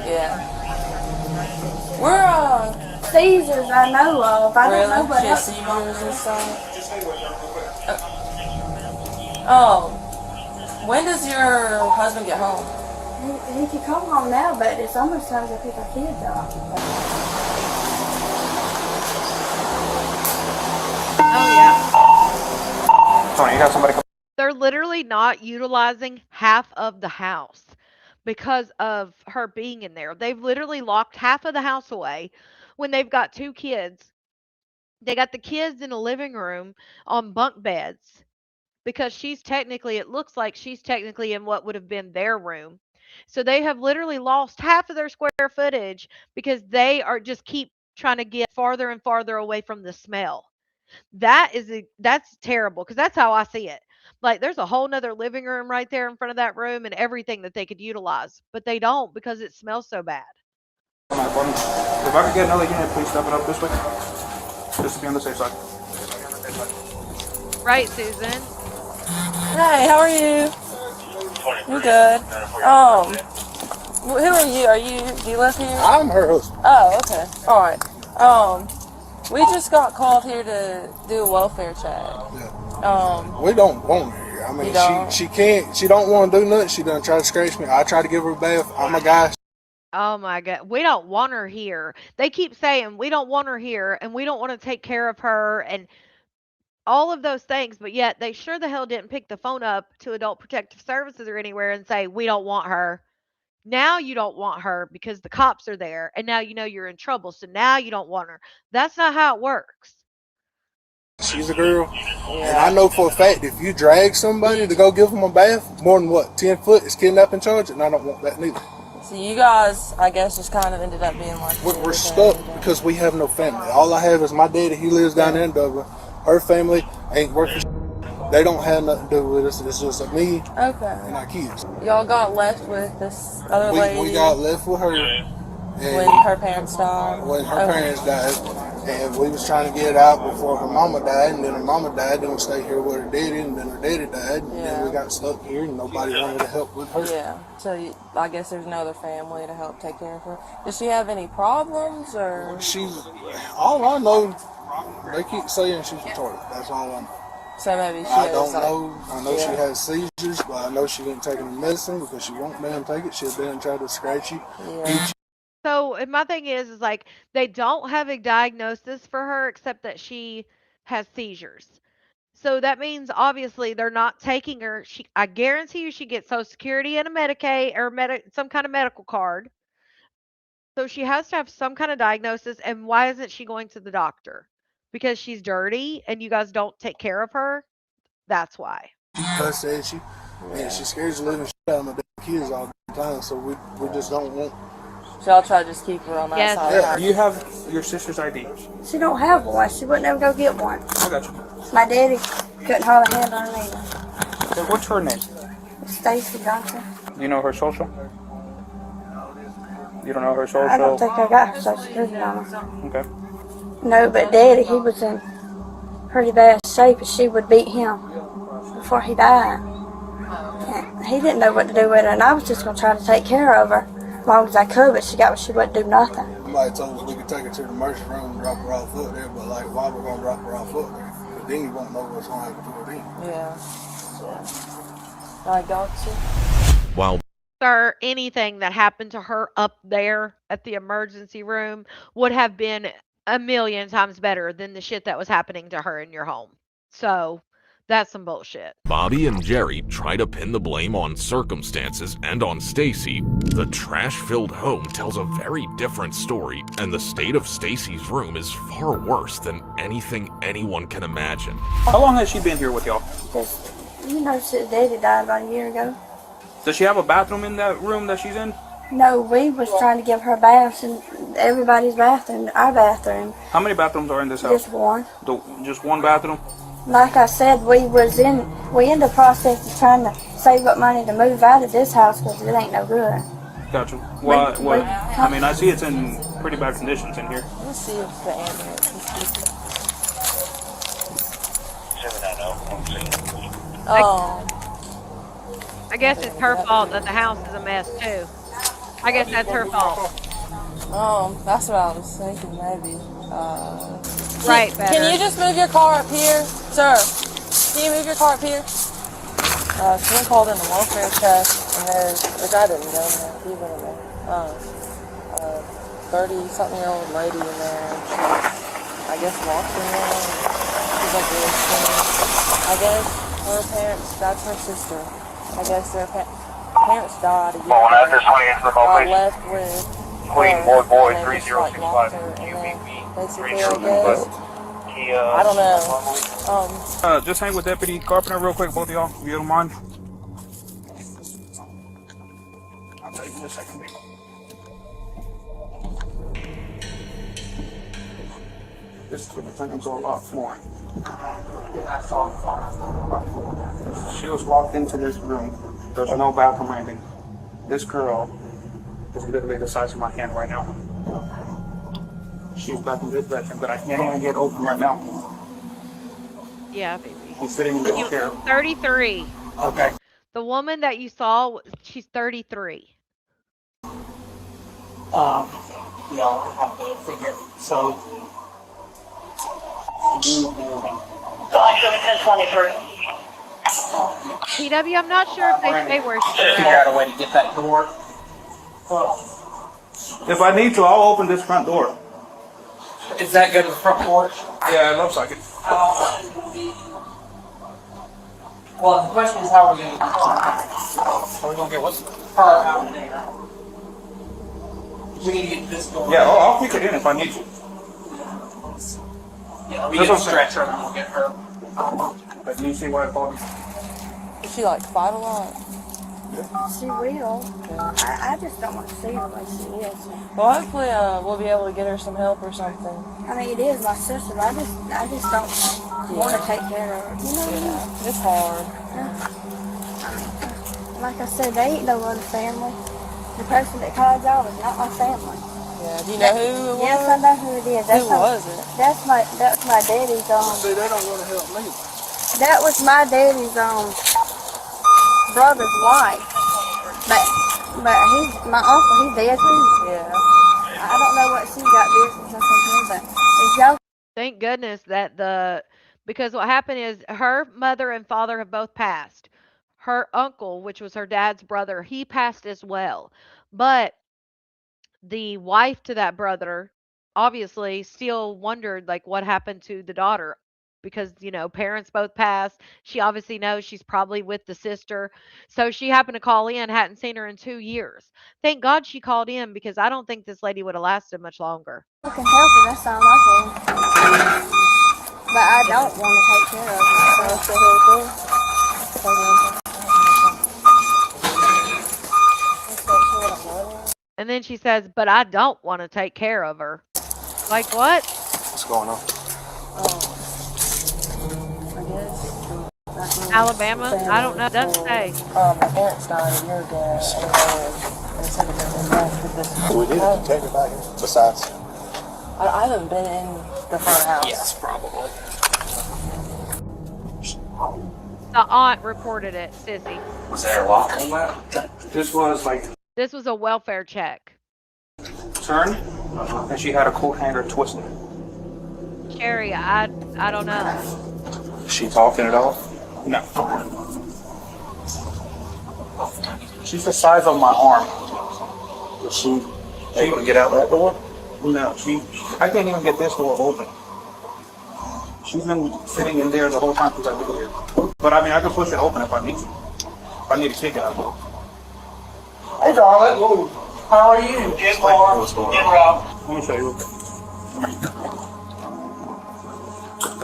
Yeah. We're, Seizures I know of. I don't know what she has else. seizures and stuff. Oh. When does your husband get home? He can come home now, but it's almost time to pick our kids up. Oh, yeah. Tony, you got somebody come. They're literally not utilizing half of the house because of her being in there. They've literally locked half of the house away when they've got 2 kids. They got the kids in a living room on bunk beds because it looks like she's technically in what would have been their room. So they have literally lost half of their square footage because they are just keep trying to get farther and farther away from the smell. That's terrible because that's how I see it. Like there's a whole nother living room right there in front of that room and everything that they could utilize, but they don't because it smells so bad. If I could get another unit, please step it up this way. Just to be on the safe side. Right, Susan? Hey, how are you? I'm good. Who are you? Do you live here? I'm her husband. Oh, okay. All right. We just got called here to do a welfare check. Yeah. We don't want her here. I mean, she can't. She don't want to do nothing. She done try to scratch me. I try to give her a bath. I'm a guy. Oh my God. We don't want her here. They keep saying we don't want her here and we don't want to take care of her and all of those things, but yet they sure the hell didn't pick the phone up to Adult Protective Services or anywhere and say, we don't want her. Now you don't want her because the cops are there and now you know you're in trouble. So now you don't want her. That's not how it works. She's a girl. Yeah. And I know for a fact if you drag somebody to go give them a bath, more than 10 foot is kidnapping charge, and I don't want that neither. So you guys, I guess, just kind of ended up being like... We're stuck because we have no family. All I have is my daddy. He lives down there in Dublin. Her family ain't working. They don't have nothing to do with us. It's just me and our kids. Y'all got left with this other lady? We got left with her. When her parents died? When her parents died. And we was trying to get out before her mama died. And then her mama died. Then we stayed here with her daddy. And then her daddy died. And then we got stuck here and nobody wanted to help with her. Yeah. So I guess there's no other family to help take care of her. Does she have any problems or? All I know, they keep saying she's retarded. That's all I know. So maybe she I don't know. I know she has seizures, but I know she didn't take any medicine because she won't damn take it. She'll damn try to scratch you, eat you. So, and my thing is like they don't have a diagnosis for her except that she has seizures. So that means obviously they're not taking her. I guarantee you, she gets Social Security and a Medicaid or some kind of medical card. So she has to have some kind of diagnosis. And why isn't she going to the doctor? Because she's dirty and you guys don't take care of her. That's why. Because said she scares the living shit out of my damn kids all the time, so we just don't want. So I'll try to just keep her on that Yes. side. Yeah, you have your sister's ID. She don't have one. She wouldn't ever go get one. I got you. My daddy couldn't hardly handle her either. So what's her name? Stacy Johnson. You know her social? You don't know her social? I don't think I got her social security number. Okay. No, but Daddy, he was in pretty bad shape, and she would beat him before he died. And he didn't know what to do with her, and I was just going to try to take care of her as long as I could, but she wouldn't do nothing. Somebody told us we could take her to the emergency room and drop her off up there, but like, why we're going to drop her off up there? But then you won't know what's going to happen to her then. Yeah. I got you. While Or anything that happened to her up there at the emergency room would have been a million times better than the shit that was happening to her in your home. So that's some bullshit. Bobby and Jerry try to pin the blame on circumstances and on Stacy, the trash-filled home tells a very different story, and the state of Stacy's room is far worse than anything anyone can imagine. How long has she been here with y'all? Just, since Daddy died about a year ago. Does she have a bathroom in that room that she's in? No, we was trying to give her baths in everybody's bathroom, our bathroom. How many bathrooms are in this house? Just one. Just one bathroom? Like I said, we in the process of trying to save up money to move out of this house because it ain't no good. Gotcha. What? I mean, I see it's in pretty bad conditions in here. Let's see if the ambulance is I guess it's her fault that the house is a mess too. I guess that's her fault. That's what I was thinking, maybe. Right, Can you just move your car up here, sir? Can you move your car up here? Someone called in a welfare check, and the guy didn't go in there. He went in there. 30-something-year-old lady in there. I guess walked in there. She's like really skinny. I guess her parents, that's her sister. I guess their parents died a year ago. Got left with Queen her, Boy and they just, 3065 locked her in there. Basically, I guess. I don't know. Just hang with Deputy Carpenter real quick, both of y'all, if you don't mind. I'll tell you in a second. This is going to turn into a lot more. She was walked into this room. There's no bathroom or anything. This girl is literally the size of my hand right now. She's back in this bedroom, but I can't even get open right now. Yeah, baby. She's sitting in the chair. 33. Okay. The woman that you saw, she's 33. I have to figure. So. PW, I'm not sure if they stay where she's Figure out a way to get that door. If I need to, I'll open this front door. Is that good for the front porch? Yeah, it looks like it. Well, the question is how are we going to get her out of there? We need to get this door. Yeah, I'll kick it in if I need to. Yeah, we get a stretcher and we'll get her. But do you see why I called you? Does she like fight a lot? She will. I just don't want to see her like she is. Well, hopefully we'll be able to get her some help or something. I mean, it is my sister, but I just don't want to take care of her. You know what I mean? It's hard. Like I said, they ain't no other family. The person that called y'all is not my family. Yeah. Do you know who it was? Yes, I know who it is. Who was it? That's my daddy's See, they don't want to help me. That was my daddy's brother's wife. But my uncle, he's dead too. Yeah. I don't know what she's got business up in here, but if y'all. Thank goodness that because what happened is her mother and father have both passed. Her uncle, which was her dad's brother, he passed as well. But the wife to that brother obviously still wondered like what happened to the daughter because parents both passed. She obviously knows she's probably with the sister. So she happened to call in, hadn't seen her in 2 years. Thank God she called in because I don't think this lady would have lasted much longer. I can help it, that's all I can. But I don't want to take care of it, so it's And then she says, but I don't want to take care of her. Like what? What's going on? Alabama? I don't know. It doesn't say. My parents died a year ago, and they said that they've been left with this. We did it. Take it back here. Besides. I haven't been in the front house. Yes, probably. The aunt reported it, Sissy. Was there a lock on that? This was like This was a welfare check. turned, and she had a coat hanger twisted. Sherry, I don't know. Is she talking at all? No. She's the size of my arm. Is she able to get out that door? No, I can't even get this door open. She's been sitting in there the whole time since I've been here. But I mean, I can push it open if I need to. If I need to kick it out. Hey, darling. Whoa. How are you? Good, Laura. What's going on? Let me show you real quick.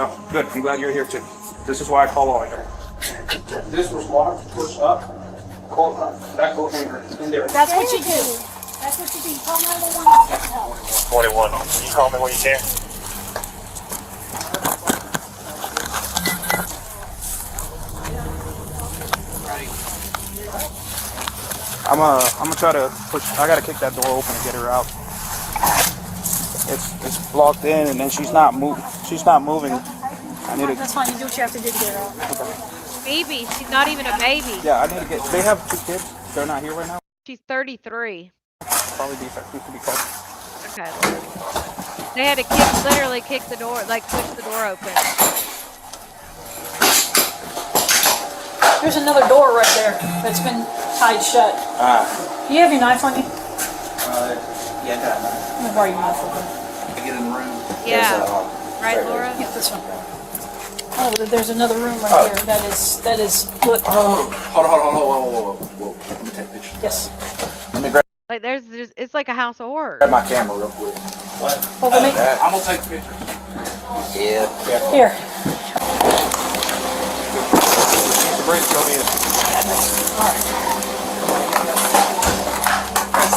Oh, good. I'm glad you're here too. This is why I call all here. This was locked, pushed up, that coat hanger in there. That's what you do. That's what you do. You call 911. 21. You call me when you can. I'm gonna try to push. I gotta kick that door open and get her out. It's blocked in, and then she's not moving. I need to. That's fine. You do what you have to do to get her out. Okay. Baby, she's not even a baby. Yeah, I need to get. They have 2 kids. They're not here right now. She's 33. Probably be effective to be called. Okay. They had to literally kick the door, like push the door open. There's another door right there that's been tied shut. Do you have your knife on you? Yeah, I got it. I'm gonna borrow your knife real quick. I get in the room. Yeah. Right, Laura? Yeah, this one. Oh, there's another room right here. That is. Look. Oh, hold on. Whoa. Let me take a picture. Yes. Let me grab Like there's it's like a house of horrors. my camera real quick. What? Hold on, I'm gonna take pictures. Yeah. Here.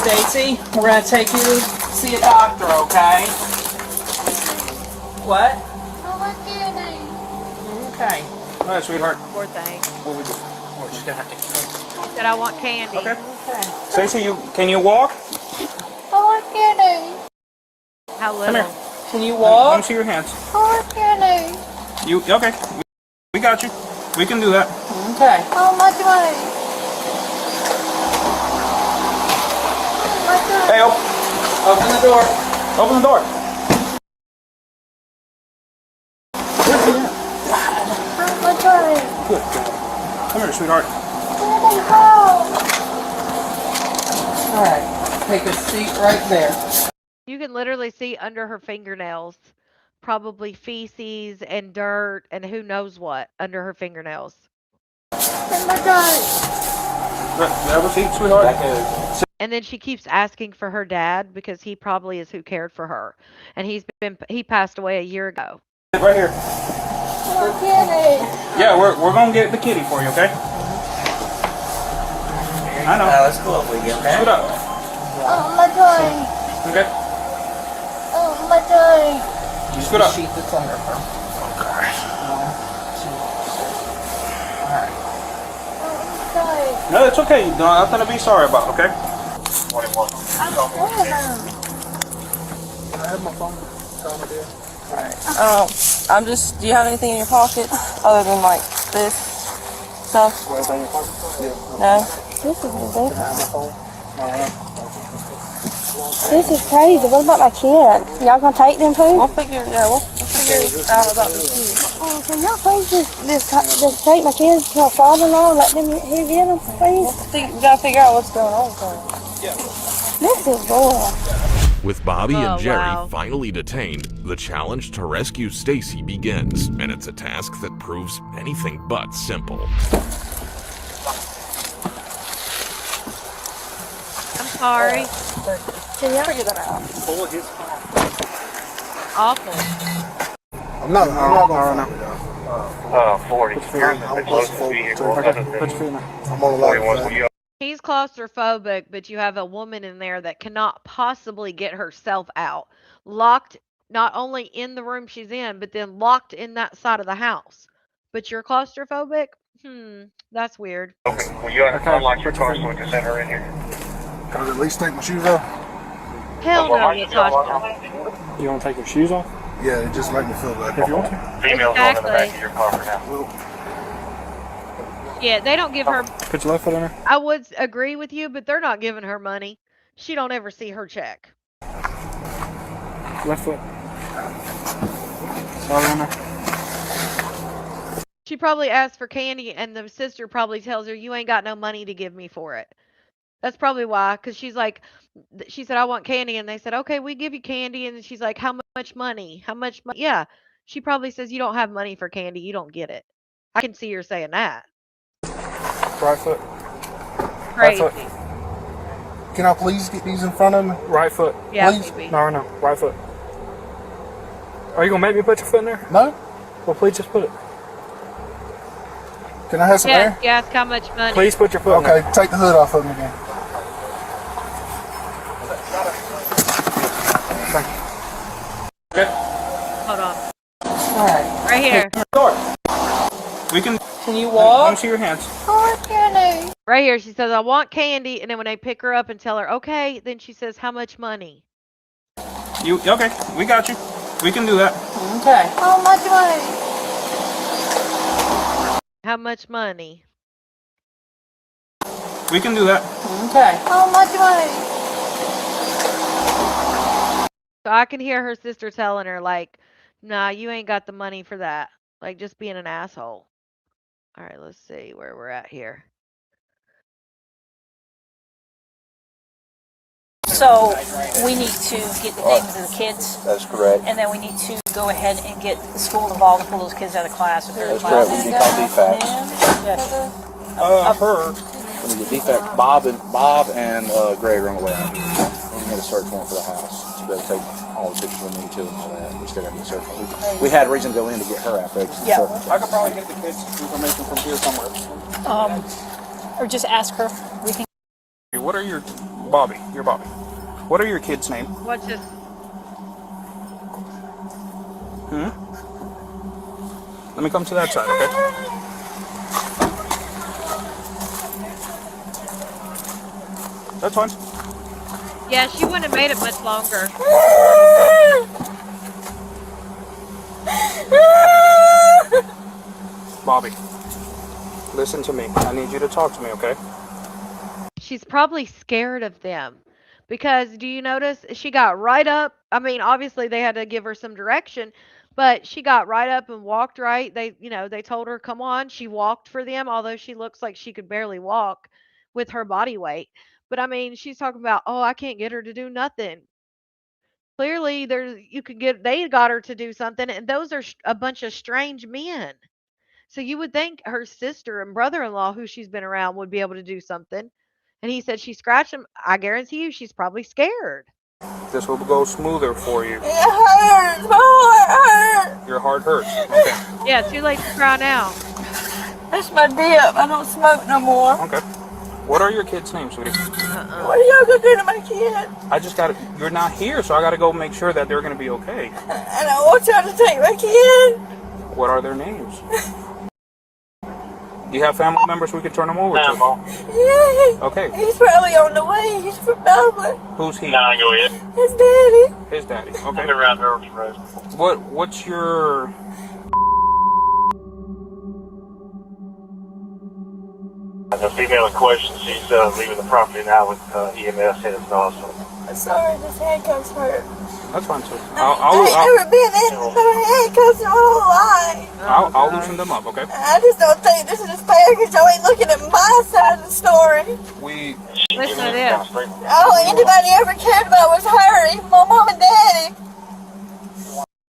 Stacy, we're gonna take you to see a doctor, okay? What? Okay. All right, sweetheart. Poor thing. What we do? We're just gonna have to. He said I want candy. Okay. Stacey, can you walk? How little? Come here. Can you Let walk? me see your hands. You okay? We got you. We can do that. Okay. Hey, Open the door. open the door. Good. Come here, sweetheart. All right. Take a seat right there. You can literally see under her fingernails probably feces and dirt and who knows what under her fingernails. Have a seat, sweetheart. And then she keeps asking for her dad because he probably is who cared for her. And he passed away a year ago. Right here. Yeah, we're gonna get the kitty for you, okay? I know. Let's go up with you, okay? Scoot up. Okay. You scoot up. Sheet that's under her. No, it's okay. Nothing to be sorry about, okay? 21. Can I have my phone? Alright. I'm just. Do you have anything in your pocket other than like this stuff? No. This is ridiculous. This is crazy. What about my kid? Y'all gonna take them too? We'll figure out about the kids. Oh, can y'all please just take my kids to my father-in-law and let them get them, please? We gotta figure out what's going on with her. Yeah. This is royal. With Bobby and Jerry wow. finally detained, the challenge to rescue Stacy begins, and it's a task that proves anything but simple. I'm sorry. Can you ever get that out? Awful. I'm not gonna find it out. 40. I'm on the line. He's claustrophobic, but you have a woman in there that cannot possibly get herself out. Locked not only in the room she's in, but then locked in that side of the house. But you're claustrophobic? That's weird. Okay, well, you have to unlock your car so we can send her in here. Can I at least take my shoes off? Hell no, Natasha. You want to take your shoes off? Yeah, it just make me feel better. If you want to. Female's on in the back of your car for now. Yeah, they don't give her. Put your left foot in there. I would agree with you, but they're not giving her money. She don't ever see her check. Left foot. Sorry on there. She probably asked for candy, and the sister probably tells her, "You ain't got no money to give me for it." That's probably why, because she said, "I want candy," and they said, "Okay, we give you candy," and she's like, "How much money? How much money?" Yeah, she probably says, "You don't have money for candy. You don't get it." I can see her saying that. Right foot. Crazy. Right foot. Can I please get these in front of me? Right foot. Yeah, please? maybe. No, no. Right foot. Are you going to make me put your foot in there? No. Well, please just put it. Can I have some Yeah, air? you ask how much money. Please put your foot in Okay, there. take the hood off of me again. Thank you. Okay. Hold on. Right here. We can. Can you Let walk? me see your hands. Right here. She says, "I want candy," and then when they pick her up and tell her, "Okay," then she says, "How much money?" You okay? We got you. We can do that. Okay. How much money? How much money? We can do that. Okay. How much money? So I can hear her sister telling her, like, "Nah, you ain't got the money for that." Like, just being an asshole. All right, let's see where we're at here. So we need to get the names of the kids, That's correct. and then we need to go ahead and get the school involved and pull those kids out of class. If they're in That's correct. class. We need to call DFACS. Yes. Her. We need to DFACS. Bob and Greg are on the way out here. We need a search warrant for the house. So better take all the pictures we need to and all that. We still got to get a search warrant. We had reason to go in to get her out there. Yeah. I could probably get the kids' information from here somewhere. Or just ask her. We can. What are your Bobby? Your Bobby. What are your kids' name? What's this? Let me come to that side, okay? That's fine. Yeah, she wouldn't have made it much longer. Bobby, listen to me. I need you to talk to me, okay? She's probably scared of them. Because do you notice she got right up? I mean, obviously they had to give her some direction, but she got right up and walked right. They told her, "Come on." She walked for them, although she looks like she could barely walk with her body weight. But I mean, she's talking about, "Oh, I can't get her to do nothing." Clearly, they got her to do something, and those are a bunch of strange men. So you would think her sister and brother-in-law, who she's been around, would be able to do something. And he said she scratched him. I guarantee you she's probably scared. This will go smoother for you. It hurts. My heart hurts. Your heart hurts. Okay. Yeah, too late to cry now. That's my dip. I don't smoke no more. Okay. What are your kids' names, sweetie? What are y'all gonna do to my kid? I just got to. You're not here, so I got to go make sure that they're going to be okay. I don't want y'all to take my kid. What are their names? Do you have family members we could turn them over to? Yeah. Okay. He's probably on the way. He's from Dublin. Who's he? Nah, go ahead. His daddy. His daddy. Okay. Been around her for What's your... The female in question, she's leaving the property now with EMS headed also. I'm sorry, his handcuffs hurt. That's fine too. I ain't never been in handcuffs in my whole life. I'll loosen them up, okay? I just don't think this is fair because y'all ain't looking at my side of the story. Listen to this. All anybody ever cared about was her, even my mom and daddy.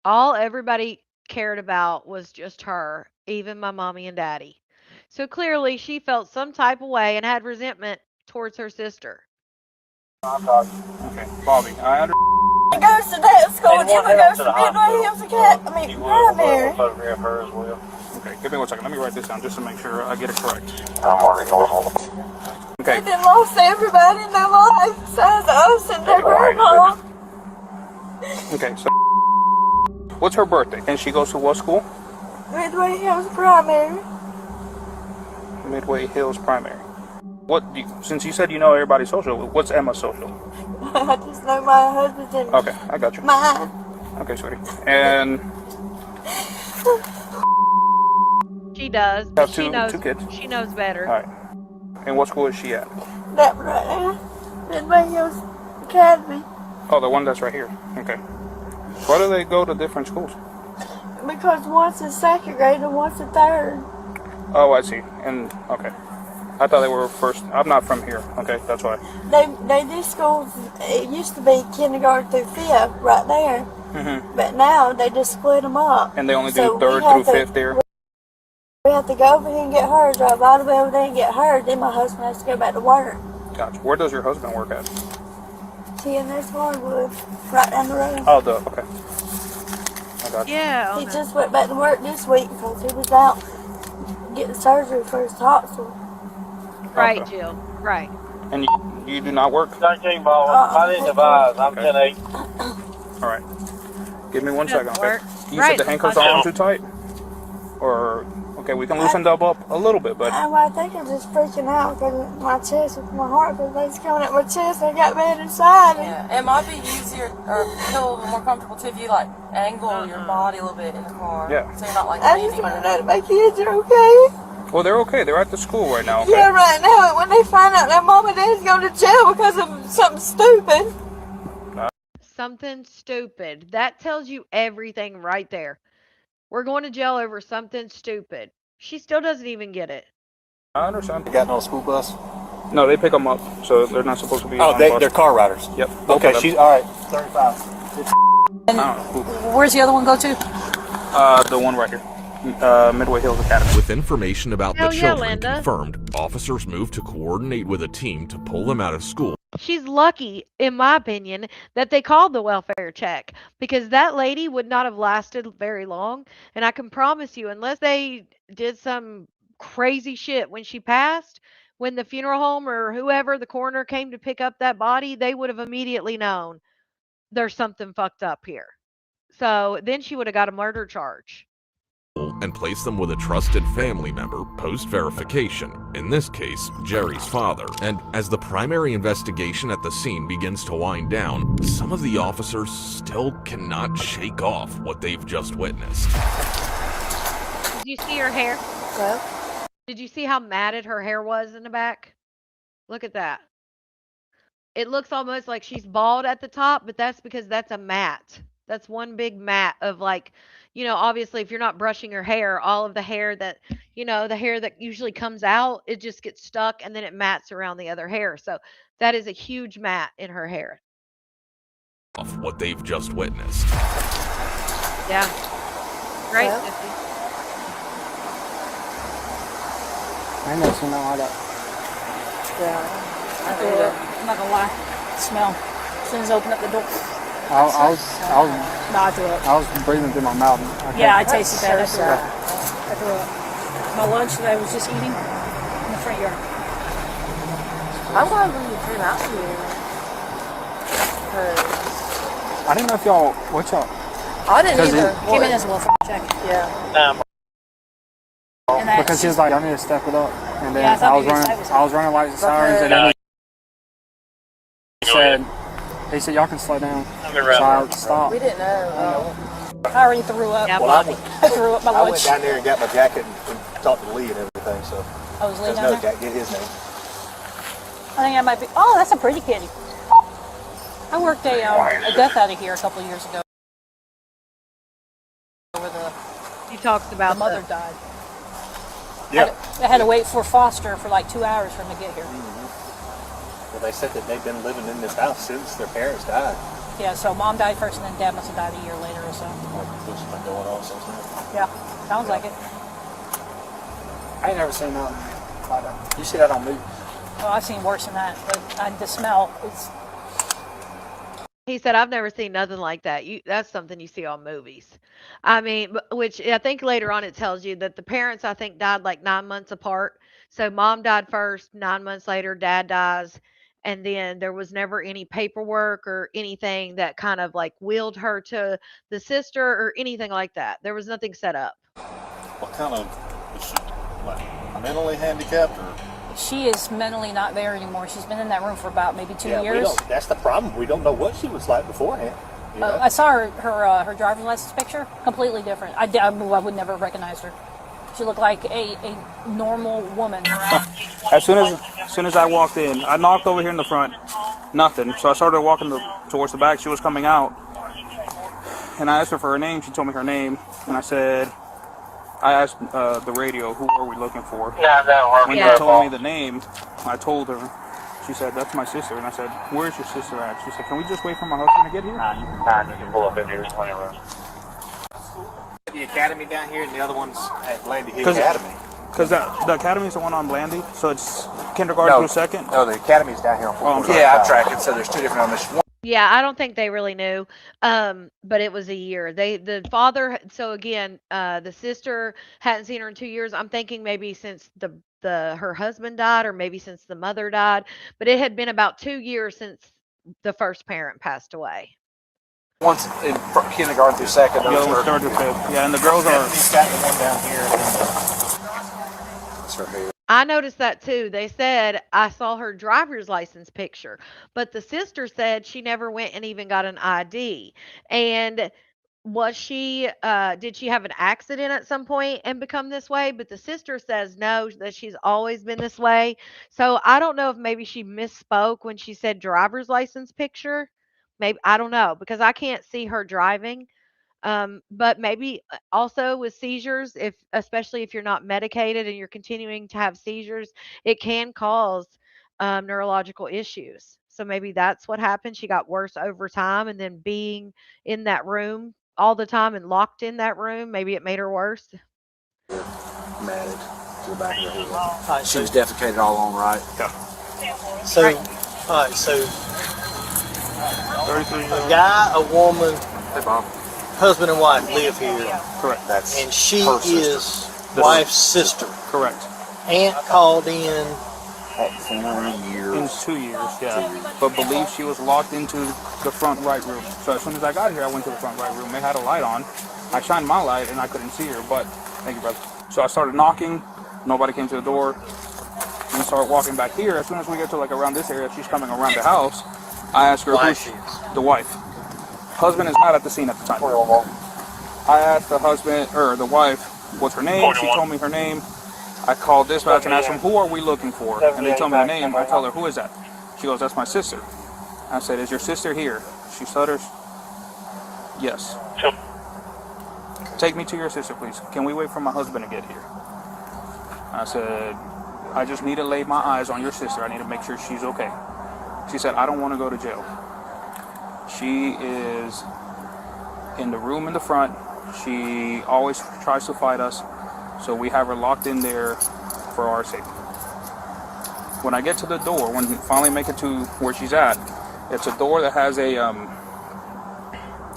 All everybody cared about was just her, even my mommy and daddy. So clearly she felt some type of way and had resentment towards her sister. Okay, Bobby, I understand. He goes to that school and Emma goes to Midway Hills Primary. Photograph her as well. Okay, give me 1 second. Let me write this down just to make sure I get it correct. Okay. They done lost everybody in their life besides us and their grandma. Okay, so what's her birthday? And she goes to what school? Midway Hills Primary. Midway Hills Primary. What? Since you said you know everybody's social, what's Emma's social? I just know my husband's in Okay, I got you. mine. Okay, sweetie. And She does. have But she knows. two kids. She knows better. All right. And what school is she at? That right there. Midway Hills Academy. Oh, the one that's right here. Okay. Why do they go to different schools? Because one's in second grade and one's in third. Oh, I see. And okay. I thought they were first. I'm not from here. Okay, that's why. These schools, it used to be kindergarten through fifth right there. Mm-hmm. But now they just split them up. And they only do So third we have through to- fifth there. We have to go over here and get her, drive all the way over there and get her. Then my husband has to go back to work. Gotcha. Where does your husband work at? TNS Hardwood, right down the road. Oh, okay. I got you. Yeah. He just went back to work this week because he was out getting surgery for his tonsil. Right, Okay. Jill. Right. And you do not work? 19 ball. I didn't advise. I'm 10-8. All right. Give me 1 second, okay? work. You Right, said the handcuffs are on too tight? Or, okay, we can loosen them up a little bit, but... I think I'm just freaking out because my chest, with my heart, because it's coming at my chest. I got bad inside. Yeah, it might be easier or feel more comfortable too if you like angle your body a little bit in the car. Yeah. So you're not like I just leaning. want to know that my kids are okay. Well, they're okay. They're at the school right now, okay? Yeah, right now. When they find out their mom and dad's going to jail because of something stupid. Something stupid. That tells you everything right there. We're going to jail over something stupid. She still doesn't even get it. I understand. You got no school bus? No, they pick them up, so they're not supposed to be Oh, on the bus. they're car riders. Yep. Okay, she's all right. 35. Where's the other one go to? The one right here. Midway Hills Academy. With information about Hell the yeah, children Linda. confirmed, officers moved to coordinate with a team to pull them out of school. She's lucky, in my opinion, that they called the welfare check because that lady would not have lasted very long. And I can promise you, unless they did some crazy shit when she passed, when the funeral home or whoever, the coroner came to pick up that body, they would have immediately known there's something fucked up here. So then she would have got a murder charge. And place them with a trusted family member post-verification, in this case, Jerry's father. And as the primary investigation at the scene begins to wind down, some of the officers still cannot shake off what they've just witnessed. Did you see her hair? Well, Did you see how matted her hair was in the back? Look at that. It looks almost like she's bald at the top, but that's because that's a mat. That's one big mat of like, obviously if you're not brushing your hair, all of the hair that, the hair that usually comes out, it just gets stuck and then it mats around the other hair. So that is a huge mat in her hair. Of what they've just witnessed. Yeah. Great, Well. Sissy. I know some all that. Yeah. I'm not gonna lie. Smell. As soon as I open up the door. I was No, I threw up. I was breathing through my mouth. Yeah, I tasted that. I threw up. I threw up. My lunch that I was just eating in the front yard. I'm glad when you came out here. I didn't know if y'all I didn't either. Came in as a welfare check. Yeah. And that because he was like, I need to step it up, and then Yeah, I thought I was maybe running his I was running like sirens, and then he said y'all can slow down. So I stopped. We didn't know. I already threw up. Yeah, Well, I I threw up my went lunch. down there and got my jacket and talked to Lee and everything, so. I was laying There's down another there. jacket, get his name. I think I might be. Oh, that's a pretty kitty. I worked a death out of here a couple of years ago. Where He talks about the mother died. Yeah. I had to wait for foster for like 2 hours for him to get here. Well, they said that they've been living in this house since their parents died. Yeah, so mom died first and then dad must have died a year later or so. What's been going on since then? Yeah, sounds like it. I ain't never seen nothing like that. You see that on movies? Well, I've seen worse than that, but the smell, it's... He said, I've never seen nothing like that. That's something you see on movies. I mean, which I think later on it tells you that the parents, I think, died like 9 months apart. So mom died first, 9 months later, dad dies. And then there was never any paperwork or anything that kind of like willed her to the sister or anything like that. There was nothing set up. What kind of, is she like mentally handicapped or? She is mentally not there anymore. She's been in that room for about maybe 2 years. That's the problem. We don't know what she was like beforehand. You know? I saw her driver's license picture, completely different. I would never have recognized her. She looked like a normal woman. As soon as I walked in, I knocked over here in the front, nothing. So I started walking towards the back. She was coming out, and I asked her for her name. She told me her name, and I asked the radio, who are we looking for? When she told me the name, I told her. She said, that's my sister. And I said, where's your sister at? She said, can we just wait for my husband to get here? You can pull up in here. The academy down here and the other one's at Blandy Academy. Because the academy is the one on Blandy, so it's kindergarten through second. No, the academy's down here on 4. Yeah, I tracked it. So there's 2 different on this one. Yeah, I don't think they really knew, but it was a year. The father, so again, the sister hadn't seen her in 2 years. I'm thinking maybe since her husband died, or maybe since the mother died. But it had been about 2 years since the first parent passed away. One's in kindergarten through second. The other one's third to fifth. Yeah, and the girls are. He's got the one down here. That's her hair. I noticed that too. They said I saw her driver's license picture, but the sister said she never went and even got an ID. And was she, did she have an accident at some point and become this way? But the sister says no, that she's always been this way. So I don't know if maybe she misspoke when she said driver's license picture. Maybe, I don't know, because I can't see her driving. But maybe also with seizures, especially if you're not medicated and you're continuing to have seizures, it can cause neurological issues. So maybe that's what happened. She got worse over time, and then being in that room all the time and locked in that room, maybe it made her worse. Matted to the back of her head. She was defecated all on right. Yeah. So, all right, so 33 a guy, a woman, Hey, Bob. husband and wife live here. Correct. And she her is sister. wife's sister. Correct. Aunt called in. At 4 years. In 2 years, yeah. But believe she was locked into the front right room. So as soon as I got here, I went to the front right room. They had a light on. I shined my light and I couldn't see her, but thank you, brother. So I started knocking. Nobody came to the door. And we started walking back here. As soon as we get to like around this area, she's coming around the house. I asked her who she is. The wife. Husband is not at the scene at the time. I asked the husband or the wife what's her name. She told me her name. I called dispatch and asked them, who are we looking for? And they tell me the name. I tell her, who is that? She goes, that's my sister. I said, is your sister here? She stutters, yes. Take me to your sister, please. Can we wait for my husband to get here? I said, I just need to lay my eyes on your sister. I need to make sure she's okay. She said, I don't want to go to jail. She is in the room in the front. She always tries to fight us. So we have her locked in there for our safety. When I get to the door, when we finally make it to where she's at, it's a door that has a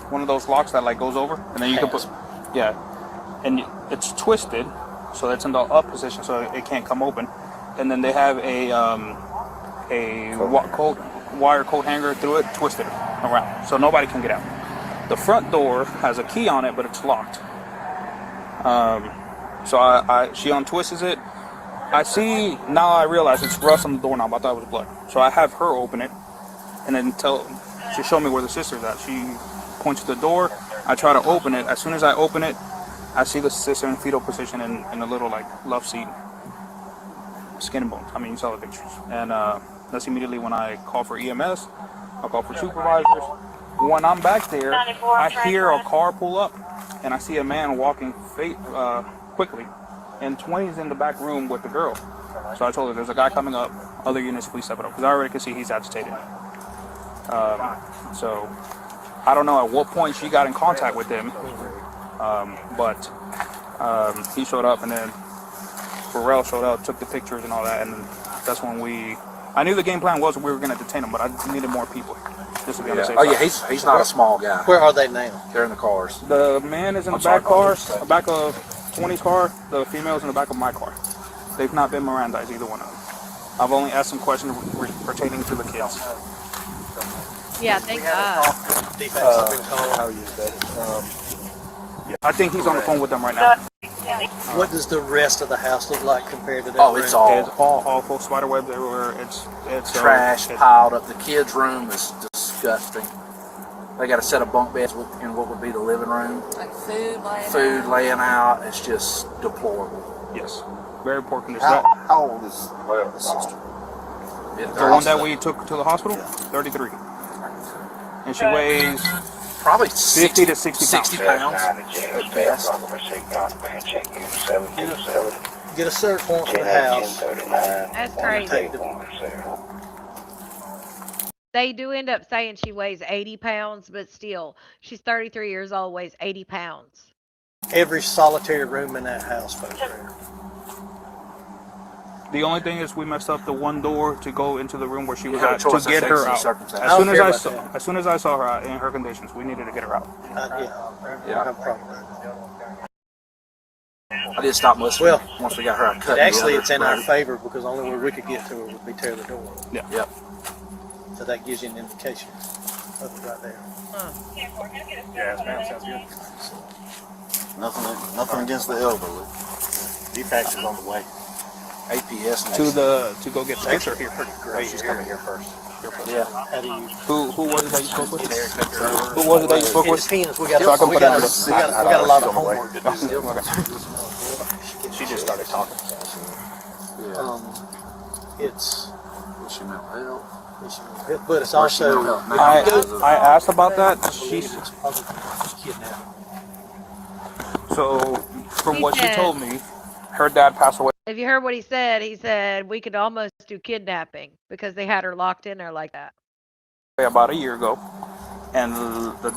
one of those locks that like goes over, and then you can put, yeah, and it's twisted, so it's in the up position, so it can't come open. And then they have a wire coat hanger through it, twisted around, so nobody can get out. The front door has a key on it, but it's locked. So she untwists it. I see, now I realize it's rust on the doorknob. I thought it was blood. So I have her open it and then she showed me where the sister's at. She points to the door. I try to open it. As soon as I open it, I see the sister in fetal position in a little like love seat. Skin and bones. I mean, you saw the pictures. And that's immediately when I call for EMS. I call for supervisors. When I'm back there, I hear a car pull up and I see a man walking quickly, and 20's in the back room with the girl. So I told her, there's a guy coming up. other units please step it up, because I already can see he's agitated. So I don't know at what point she got in contact with him, but he showed up, and then Pharrell showed up, took the pictures and all that, and that's when I knew the game plan was we were going to detain him, but I needed more people just to be on the safe side. Oh yeah, he's not a small guy. Where are they now? They're in the cars. The man is in the back of 20's car. The female is in the back of my car. They've not been Mirandized, either one of them. I've only asked some questions pertaining to the kids. Yeah, thank God. How are you, buddy? I think he's on the phone with them right now. What does the rest of the house look like compared to that? Oh, it's room? all awful. Spider webs everywhere. It's trash piled up. The kids' room is disgusting. They got a set of bunk beds in what would be the living room. Like food laying out. It's just deplorable. Yes, very poor condition. How old is the sister? The one that we took to the hospital, 33, and she weighs probably 50 to 60 pounds. At best. Get a search warrant for the house. That's crazy. They do end up saying she weighs 80 pounds, but still, she's 33 years old, weighs 80 pounds. Every solitary room in that house, folks. The only thing is we messed up the one door to go into the room where she was had a at to choice, get that's her the out. circumstance. As soon as I saw her in her conditions, we needed to get her out. Yeah. I did stop listening. Well, once we got her out cut. Actually, it's in our favor because the only way we could get to her would be tear the door. Yeah. Yep. So that gives you an indication of it right there. Yeah, ma'am, sounds good. Nothing against the elderly. DPAX is on the way. APS to go get the kids are here. Great. She's coming here first. Yeah. How do you? Who was it that you spoke with? Who was it that you spoke with? We got a lot of homework to do. She just started talking. It's she mental health. But it's also. I asked about that. So from what she told me, her dad passed away. If you heard what he said we could almost do kidnapping because they had her locked in there like that. About a year ago, and the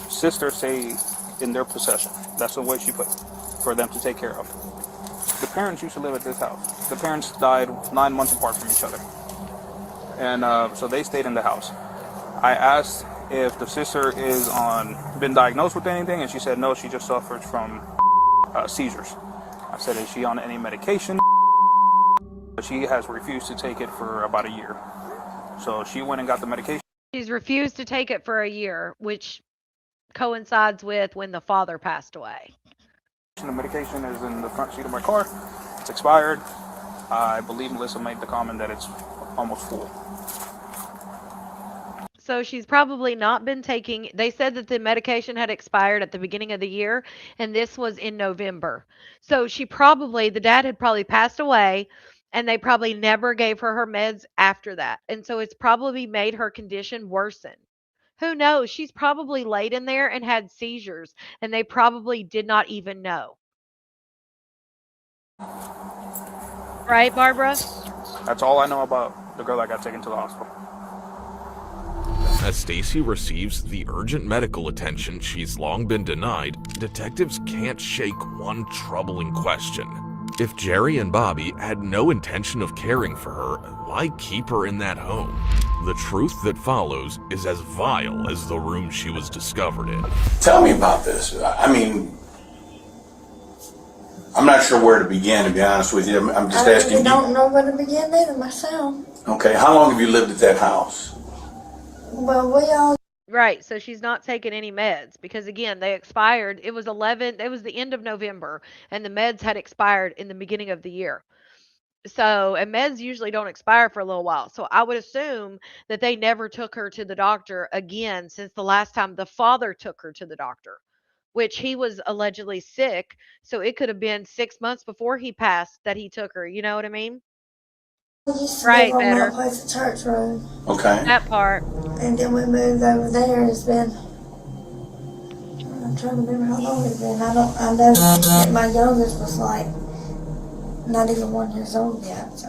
sisters say in their possession. That's the way she put it, for them to take care of. The parents used to live at this house. The parents died 9 months apart from each other, and so they stayed in the house. I asked if the sister been diagnosed with anything, and she said no, she just suffers from seizures. I said, is she on any medication? But she has refused to take it for about a year. So she went and got the medication. She's refused to take it for a year, which coincides with when the father passed away. The medication is in the front seat of my car. It's expired. I believe Melissa made the comment that it's almost full. So she's probably not been taking, they said that the medication had expired at the beginning of the year, and this was in November. So the dad had probably passed away, and they probably never gave her meds after that. And so it's probably made her condition worsen. Who knows? She's probably laid in there and had seizures, and they probably did not even know. Right, Barbara? That's all I know about the girl that got taken to the hospital. As Stacy receives the urgent medical attention she's long been denied, detectives can't shake one troubling question. If Jerry and Bobby had no intention of caring for her, why keep her in that home? The truth that follows is as vile as the room she was discovered in. Tell me about this. I mean, I'm not sure where to begin, to be honest with you. I'm just asking you. I don't know where to begin either myself. Okay, how long have you lived at that house? Well, we all... Right, so she's not taking any meds because, again, they expired. It was the end of November, and the meds had expired in the beginning of the year. So, and meds usually don't expire for a little while. So I would assume that they never took her to the doctor again since the last time the father took her to the doctor, which he was allegedly sick. So it could have been 6 months before he passed that he took her. You know what I mean? Right, better. That place at Church Road. Okay. That part. And then we moved over there. It's been... I'm trying to remember how long it's been. I know that my youngest was like not even 1 year old yet. So.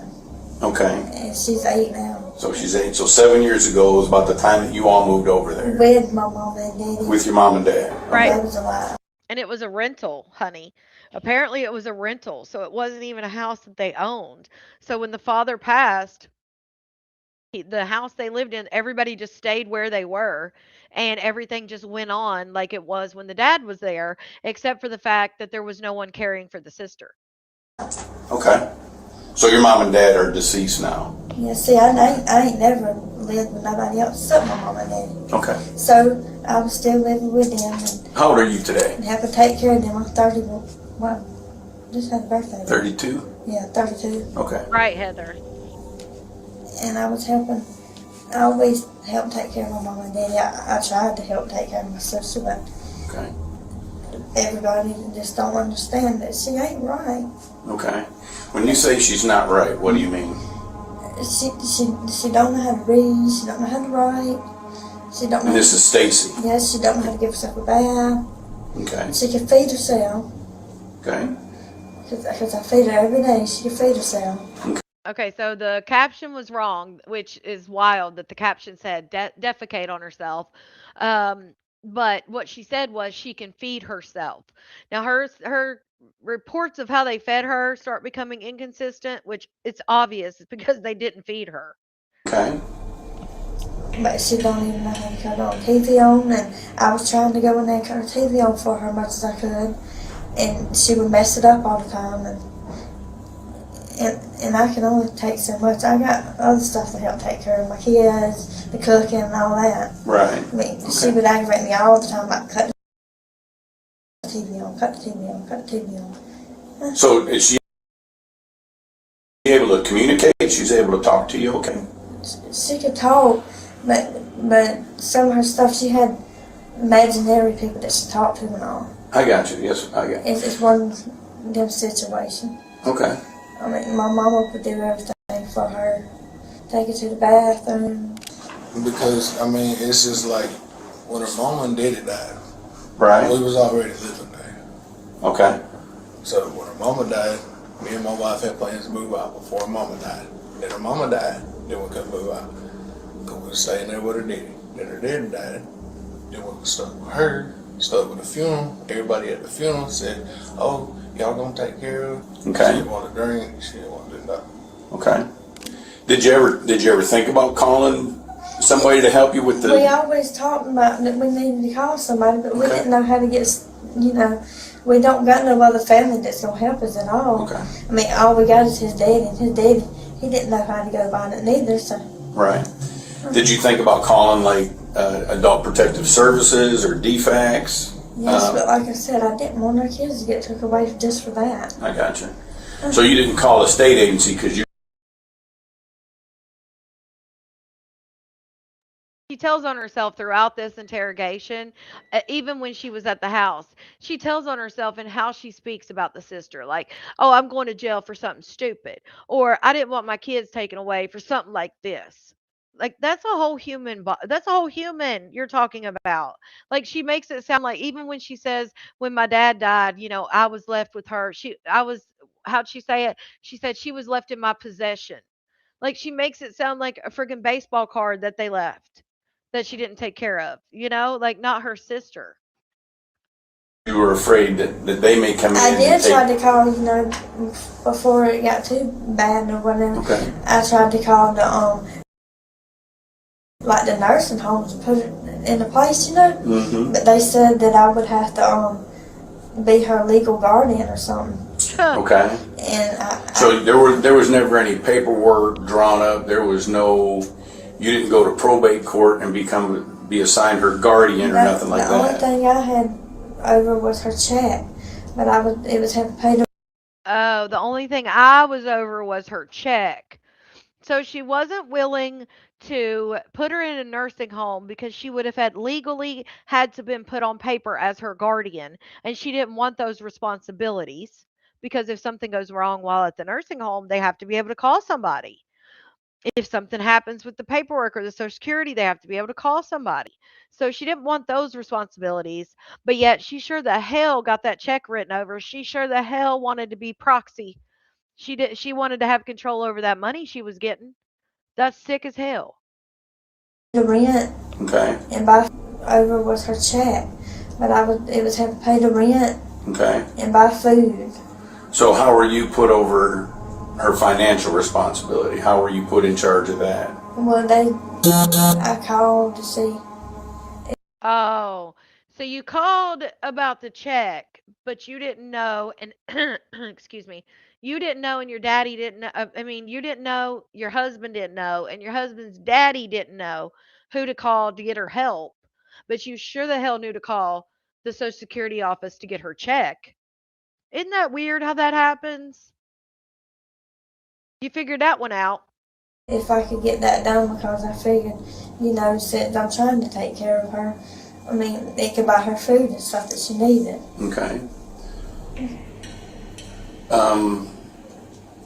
Okay. and she's 8 now. So she's 8. So 7 years ago was about the time that you all moved over there. With my mom and daddy. With your mom and dad. Right. They was alive. And it was a rental, honey. Apparently, it was a rental, so it wasn't even a house that they owned. So when the father passed, the house they lived in, everybody just stayed where they were, and everything just went on like it was when the dad was there, except for the fact that there was no one caring for the sister. Okay. So your mom and dad are deceased now. Yeah, see, I ain't never lived with nobody else except my mom and daddy. Okay. So I was still living with them and How old are you today? have to take care of them. I'm 31. Well, just had a birthday. 32? Yeah, 32. Okay. Right, Heather. And I was helping. I always helped take care of my mom and daddy. I tried to help take care of my sister, but Okay. everybody just don't understand that she ain't right. Okay. When you say she's not right, what do you mean? She don't know how to read. She don't know how to write. She don't know. And this is Stacy. Yes, she don't know how to give herself a bath. Okay. She can feed herself. Okay. Because I feed her every day. She can feed herself. Okay, so the caption was wrong, which is wild that the caption said defecate on herself. But what she said was she can feed herself. Now her reports of how they fed her start becoming inconsistent, which it's obvious it's because they didn't feed her. Okay. But she don't even know how to cut her TV on. And I was trying to go in there and cut her TV on for her as much as I could. And she would mess it up all the time. And I can only take so much. I got other stuff to help take care of my kids, the cooking and all that. Right. I mean, she would aggravate me all the time about cut the TV on, cut the TV on, cut the TV on. So is she able to communicate? She's able to talk to you? Okay. She could talk, but some of her stuff, she had imaginary people that she talked to and all. I got you. Yes, I got you. It's one of them situations. Okay. I mean, my mama would do everything for her. Take her to the bathroom. Because, I mean, it's just like when her mama and daddy died. Right. We was already living there. Okay. So when her mama died, me and my wife had plans to move out before her mama died. Then her mama died, then we couldn't move out. Because we were staying there with her daddy. Then her daddy died. Then we were stuck with her, stuck with the funeral. Everybody at the funeral said, oh, y'all gonna take care of her. Okay. She didn't want to drink, she didn't want to do nothing. Okay. Did you ever think about calling somebody to help you with the? We always talked about that we needed to call somebody, but we didn't know how to get, we don't got no other family that's gonna help us at all. Okay. I mean, all we got is his daddy, and his daddy, he didn't know how to go about it neither, so. Right. Did you think about calling like Adult Protective Services or DFACS? Yes, but like I said, I didn't want our kids to get took away just for that. I got you. So you didn't call a state agency because you. She tells on herself throughout this interrogation, even when she was at the house. She tells on herself in how she speaks about the sister, like, "Oh, I'm going to jail for something stupid," or "I didn't want my kids taken away for something like this." Like that's a whole human. That's a whole human you're talking about. Like she makes it sound like even when she says, "When my dad died, I was left with her." I was. How'd she say it? She said she was left in my possession. Like she makes it sound like a friggin' baseball card that they left that she didn't take care of, like not her sister. You were afraid that they may come in. I did and take. try to call, before it got too bad or whatever. Okay. I tried to call the nursing homes to put it in a place, Mm-hmm. But they said that I would have to be her legal guardian or something. Okay. And So there was never any paperwork drawn up. There was no. You didn't go to probate court and be assigned her guardian or nothing like the only that. thing I had over was her check, but it was having to pay the. Oh, the only thing I was over was her check. So she wasn't willing to put her in a nursing home because she would have had legally had to been put on paper as her guardian, and she didn't want those responsibilities because if something goes wrong while at the nursing home, they have to be able to call somebody. If something happens with the paperwork or the Social Security, they have to be able to call somebody. So she didn't want those responsibilities, but yet she sure the hell got that check written over. She sure the hell wanted to be proxy. She wanted to have control over that money she was getting. That's sick as hell. The rent. Okay. And buy over was her check, but it was have to pay the rent. Okay. And buy food. So how were you put over her financial responsibility? How were you put in charge of that? Well, I called to see. Oh, so you called about the check, but you didn't know, and excuse me, you didn't know, and your daddy didn't know. I mean, you didn't know, your husband didn't know, and your husband's daddy didn't know who to call to get her help, but you sure the hell knew to call the Social Security office to get her check. Isn't that weird how that happens? You figured that one out. If I could get that done, because I figured, since I'm trying to take care of her, I mean, it could buy her food and stuff that she needed. Okay.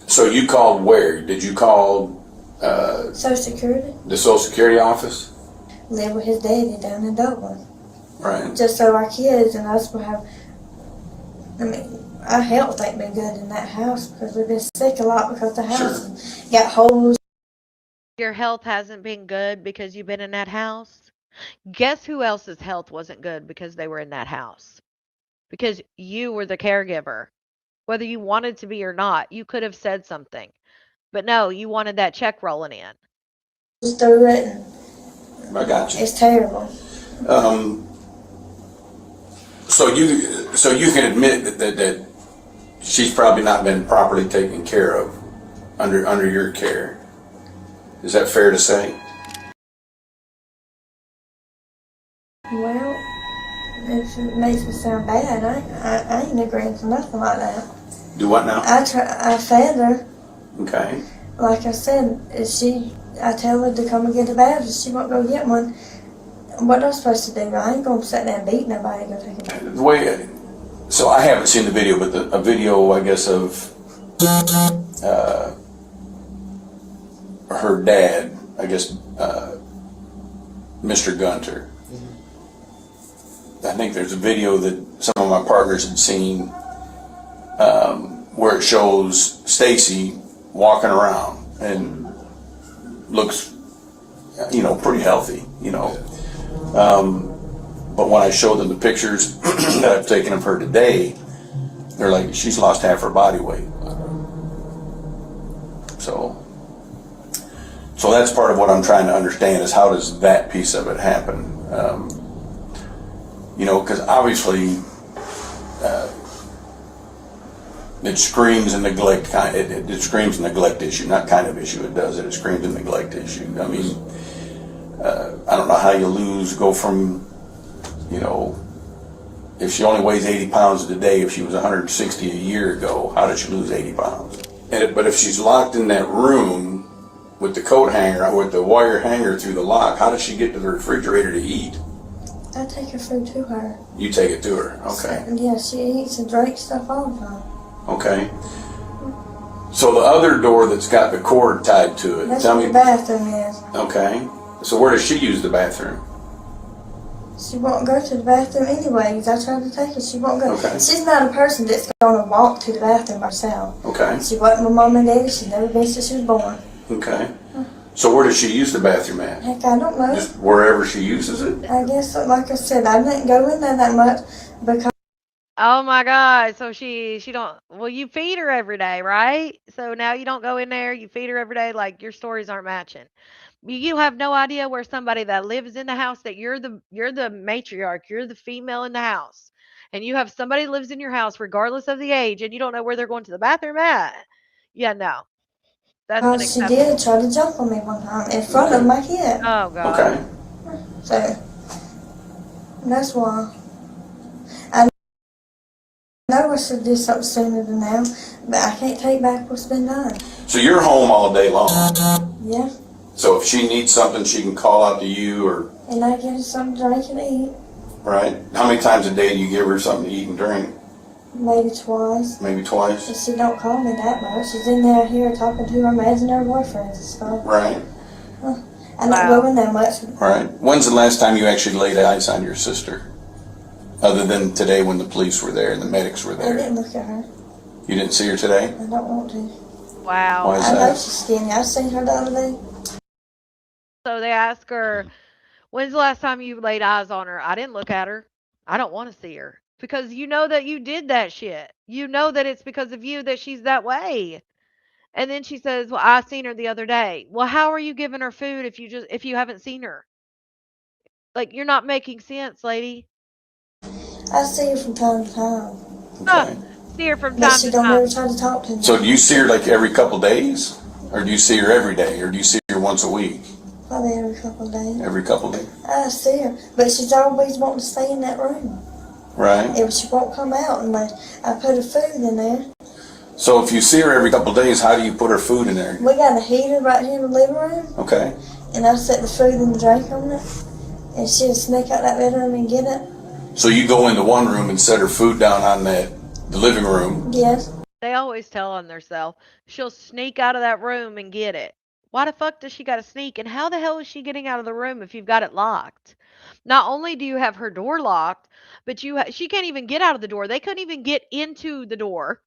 So you called where? Did you call Social Security? the Social Security office? Live with his daddy down in Dublin. Right. Just so our kids and us will have, our health ain't been good in that house because we've been sick a lot because the house got holes. Your health hasn't been good because you've been in that house. Guess who else's health wasn't good because they were in that house? Because you were the caregiver. Whether you wanted to be or not, you could have said something. But no, you wanted that check rolling in. Just through it. And I got you. it's terrible. So you can admit that she's probably not been properly taken care of under your care. Is that fair to say? Well, it makes me sound bad. I ain't agreeing to nothing like that. Do what now? I fed her. Okay. Like I said, I tell her to come and get a bath. If she won't go get one, what am I supposed to do? I ain't gonna sit there and beat nobody. Go take a bath. So I haven't seen the video, but a video, I guess, of her dad, I guess, Mr. Gunter. I think there's a video that some of my partners had seen where it shows Stacy walking around and looks, pretty healthy, But when I showed them the pictures that I've taken of her today, they're like, she's lost half her body weight. So that's part of what I'm trying to understand is how does that piece of it happen? Because obviously it screams a neglect it screams a neglect issue, not kind of issue. It does it. It screams a neglect issue. I mean, I don't know how you go from, if she only weighs 80 pounds today, if she was 160 a year ago, how did she lose 80 pounds? But if she's locked in that room with the coat hanger, with the wire hanger through the lock, how does she get to the refrigerator to eat? I take her food to her. You take it to her, okay. Yeah, she eats and drinks stuff all the time. Okay. So the other door that's got the cord tied to it, That's where the bathroom is. Okay. So where does she use the bathroom? She won't go to the bathroom anyways. I tried to take her. She won't go. Okay. She's not a person that's going to walk to the bathroom herself. Okay. She wasn't my mom and daddy. She's never been since she was born. Okay. So where does she use the bathroom at? Heck, I don't know. Just wherever she uses it? I guess, like I said, I didn't go in there that much because. Oh my God. So she don't, well, you feed her every day, right? So now you don't go in there, you feed her every day, like your stories aren't matching. You have no idea where somebody that lives in the house that you're the matriarch, you're the female in the house. And you have somebody lives in your house regardless of the age and you don't know where they're going to the bathroom at. Yeah, no. That's She did try to jump on me one time in front of my kid. Oh God. Okay. So that's why. I know I should do something sooner than now, but I can't take back what's been done. So you're home all day long? Yeah. So if she needs something, she can call out to you or... And I give her something to drink and eat. Right. How many times a day do you give her something to eat and drink? Maybe twice. Maybe twice? But she don't call me that much. She's in there here talking to her imaginary boyfriends and stuff. Right. I don't go in there much. Right. When's the last time you actually laid eyes on your sister? Other than today when the police were there and the medics were I there. didn't look at her. You didn't see her today? I don't want to. Wow. Why is I know that? she's skinny. I seen her the other day. So they ask her, when's the last time you laid eyes on her? I didn't look at her. I don't want to see her. Because you know that you did that shit. You know that it's because of you that she's that way. And then she says, well, I seen her the other day. Well, how are you giving her food if you haven't seen her? Like, you're not making sense, lady. I see her from time to time. Okay. See her from But time she to don't time. ever try to talk to me. So do you see her like every couple days? Or do you see her every day? Or do you see her once a week? Probably every couple of days. Every couple days? I see her. But she's always wanting to stay in that room. Right. If she won't come out, and I put her food in there. So if you see her every couple days, how do you put her food in there? We got a heater right here in the living room. Okay. And I set the food and the drink on it. And she'll sneak out that bedroom and get it. So you go into one room and set her food down on the living room. Yes. They always tell on themselves. She'll sneak out of that room and get it. Why the fuck does she got to sneak? And how the hell is she getting out of the room if you've got it locked? Not only do you have her door locked, but she can't even get out of the door. They couldn't even get into the door.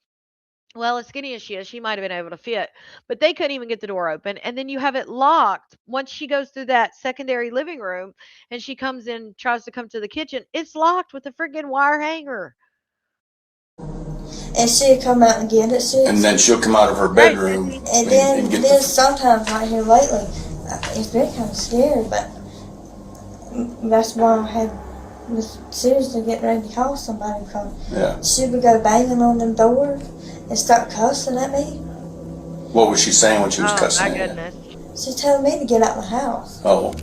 Well, as skinny as she is, she might have been able to fit, but they couldn't even get the door open. And then you have it locked. Once she goes through that secondary living room and she comes in, tries to come to the kitchen, it's locked with a freaking wire hanger. And she'll come out and get it. And then she'll come out of her bedroom And then sometimes right here lately, it's been kind of scary, but that's why I was seriously getting ready to call somebody, because she would go banging on them doors and start cussing at me. What was she saying when she was cussing my at goodness. She's telling me to get out of the house. Oh.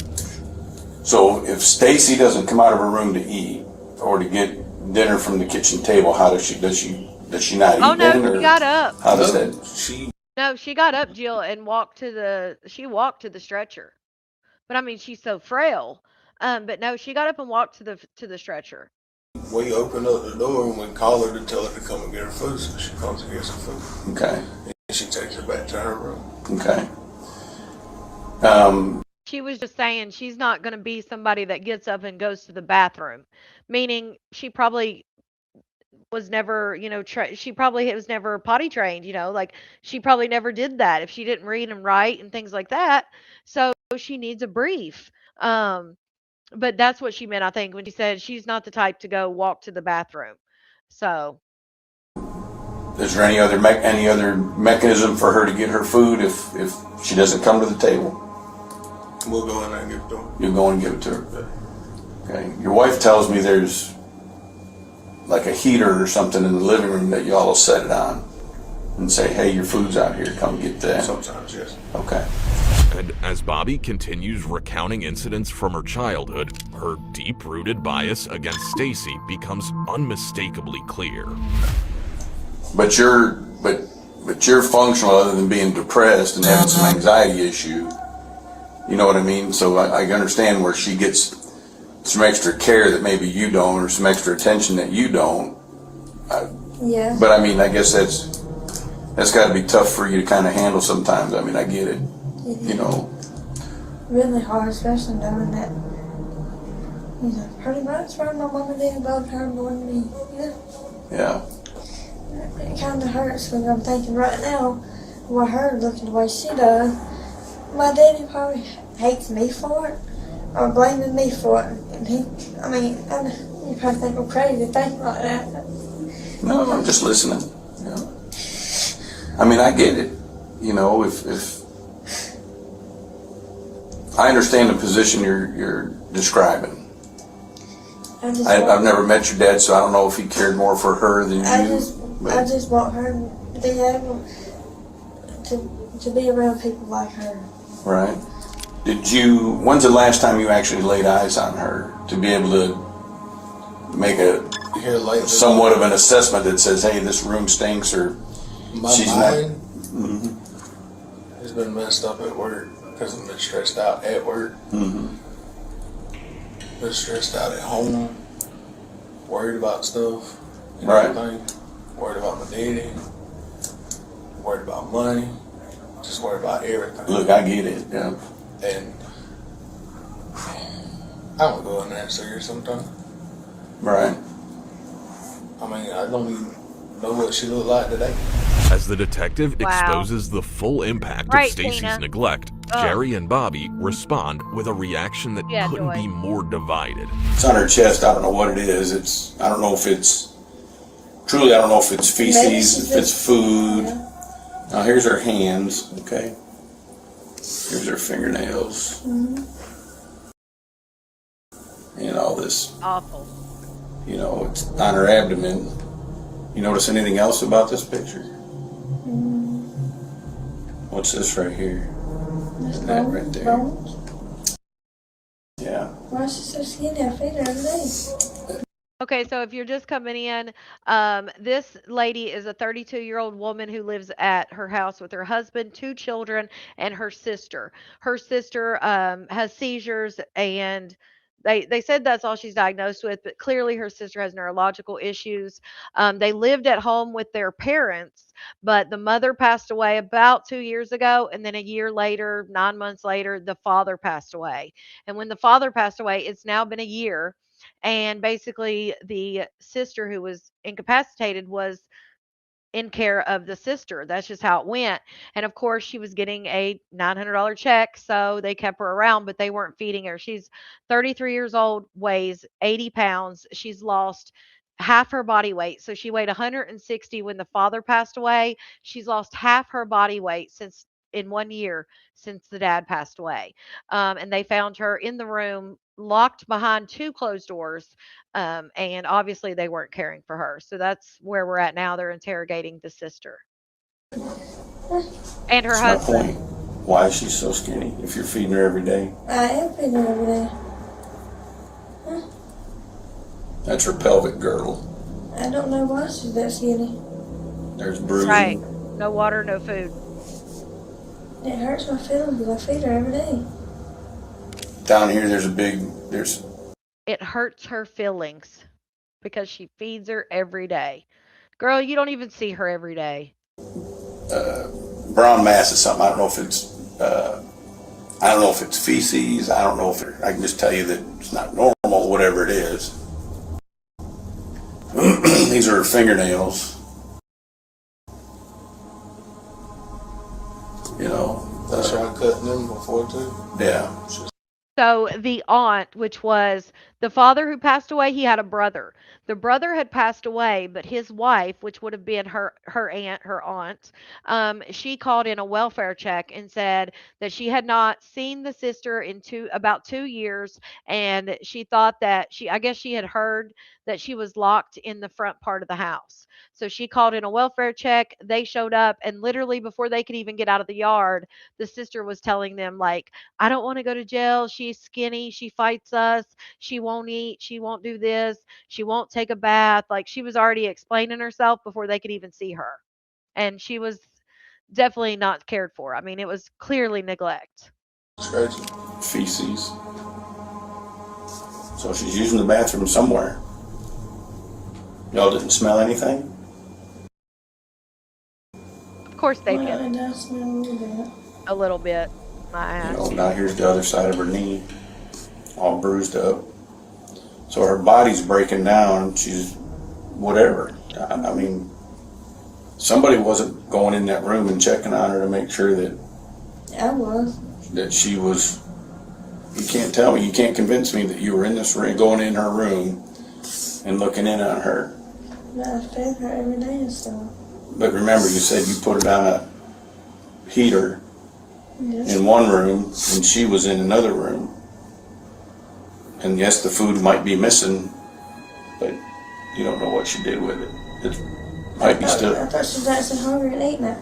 So if Stacy doesn't come out of her room to eat or to get dinner from the kitchen table, how does she not eat dinner? She got up. How does that? No, she got up, Jill, and walked to the stretcher. But I mean, she's so frail. But no, she got up and walked to the stretcher. We open up the door and we call her to tell her to come and get her food, so she comes and gets her food. Okay. And she takes her back to her room. Okay. She was just saying she's not going to be somebody that gets up and goes to the bathroom, meaning she probably was never, she probably was never potty trained, like she probably never did that if she didn't read and write and things like that. So she needs a brief. But that's what she meant, I think, when she said she's not the type to go walk to the bathroom. So. Is there any other mechanism for her to get her food if she doesn't come to the table? We'll go in there and give it to her. You'll go and give it to her. Okay. Your wife tells me there's like a heater or something in the living room that y'all will set it on and say, hey, your food's out here, come get that. Sometimes, yes. Okay. And as Bobby continues recounting incidents from her childhood, her deep-rooted bias against Stacy becomes unmistakably clear. But you're functional other than being depressed and having some anxiety issue. You know what I mean? So I understand where she gets some extra care that maybe you don't, or some extra attention that you don't. Yeah. But I mean, I guess that's got to be tough for you to kind of handle sometimes. I mean, I get it. You know. Really hard, especially knowing that, pretty much what my mama did loved her more than me, Yeah. It kind of hurts when I'm thinking right now, with her looking the way she does, my daddy probably hates me for it, or blaming me for it. And you probably think I'm crazy thinking like that. No, I'm just listening. Yeah. I mean, I get it. If I understand the position you're describing. I've never met your dad, so I don't know if he cared more for her than you. I just want her to be able to be around people like her. Right. When's the last time you actually laid eyes on her to be able to make somewhat of an assessment that says, hey, this room stinks, or she's mind has been messed up at work because I've been stressed out at work. Been stressed out at home, worried about stuff, everything. Worried about my daddy, worried about money, just worried about everything. Look, I get it, yeah. And I don't go in there and see her sometimes. Right. I mean, I don't even know what she looked like today. As the detective exposes the full impact of Stacy's neglect, Jerry and Bobby respond with a reaction that couldn't be more divided. It's on her chest. I don't know what it is. I don't know if it's feces, if it's food. Now here's her hands, okay? Here's her fingernails. And all this. Awful. You know, it's on her abdomen. You notice anything else about this picture? What's this right here? And that right there. Yeah. Why is she so skinny? I feed her every day. Okay, so if you're just coming in, this lady is a 32-year-old woman who lives at her house with her husband, 2 children, and her sister. Her sister has seizures, and they said that's all she's diagnosed with, but clearly her sister has neurological issues. They lived at home with their parents, but the mother passed away about 2 years ago, and then a year later, 9 months later, the father passed away. And when the father passed away, it's now been a year. And basically, the sister who was incapacitated was in care of the sister. That's just how it went. And of course, she was getting a $900 check, so they kept her around, but they weren't feeding her. She's 33 years old, weighs 80 pounds. She's lost half her body weight. So she weighed 160 when the father passed away. She's lost half her body weight since in 1 year since the dad passed away. And they found her in the room, locked behind 2 closed doors. And obviously they weren't caring for her. So that's where we're at now. They're interrogating the sister and her That's husband. my point. Why is she so skinny if you're feeding her every day? I am feeding her every day. That's her pelvic girdle. I don't know why she's that skinny. There's bruising. Right. No water, no food. It hurts my feelings because I feed her every day. Down here, It hurts her feelings because she feeds her every day. Girl, you don't even see her every day. brown mass is something. I don't know if it's feces. I don't know if I can just tell you that it's not normal, whatever it is. These are her fingernails. You know, that's why I cut them before too. Yeah. So the aunt, which was the father who passed away, he had a brother. The brother had passed away, but his wife, which would have been her aunt, she called in a welfare check and said that she had not seen the sister in about 2 years, and she thought that I guess she had heard that she was locked in the front part of the house. So she called in a welfare check. They showed up, and literally before they could even get out of the yard, the sister was telling them, like, I don't want to go to jail. She's skinny. She fights us. She won't eat. She won't do this. She won't take a bath. Like, she was already explaining herself before they could even see her. And she was definitely not cared for. I mean, it was clearly neglect. Scratchy. Feces. So she's using the bathroom somewhere. Y'all didn't smell anything? Of course they did. A little bit. My ass. You know, now here's the other side of her knee, all bruised up. So her body's breaking down. She's whatever. I mean, somebody wasn't going in that room and checking on her to make sure that I was. That she was. You can't tell me. You can't convince me that you were in this room, going in her room, and looking in on her. No, I fed her every day and stuff. But remember, you said you put it on a heater. Yes. In one room, and she was in another room. And yes, the food might be missing, but you don't know what she did with it. It might be still. I thought she was actually hungry and eating it.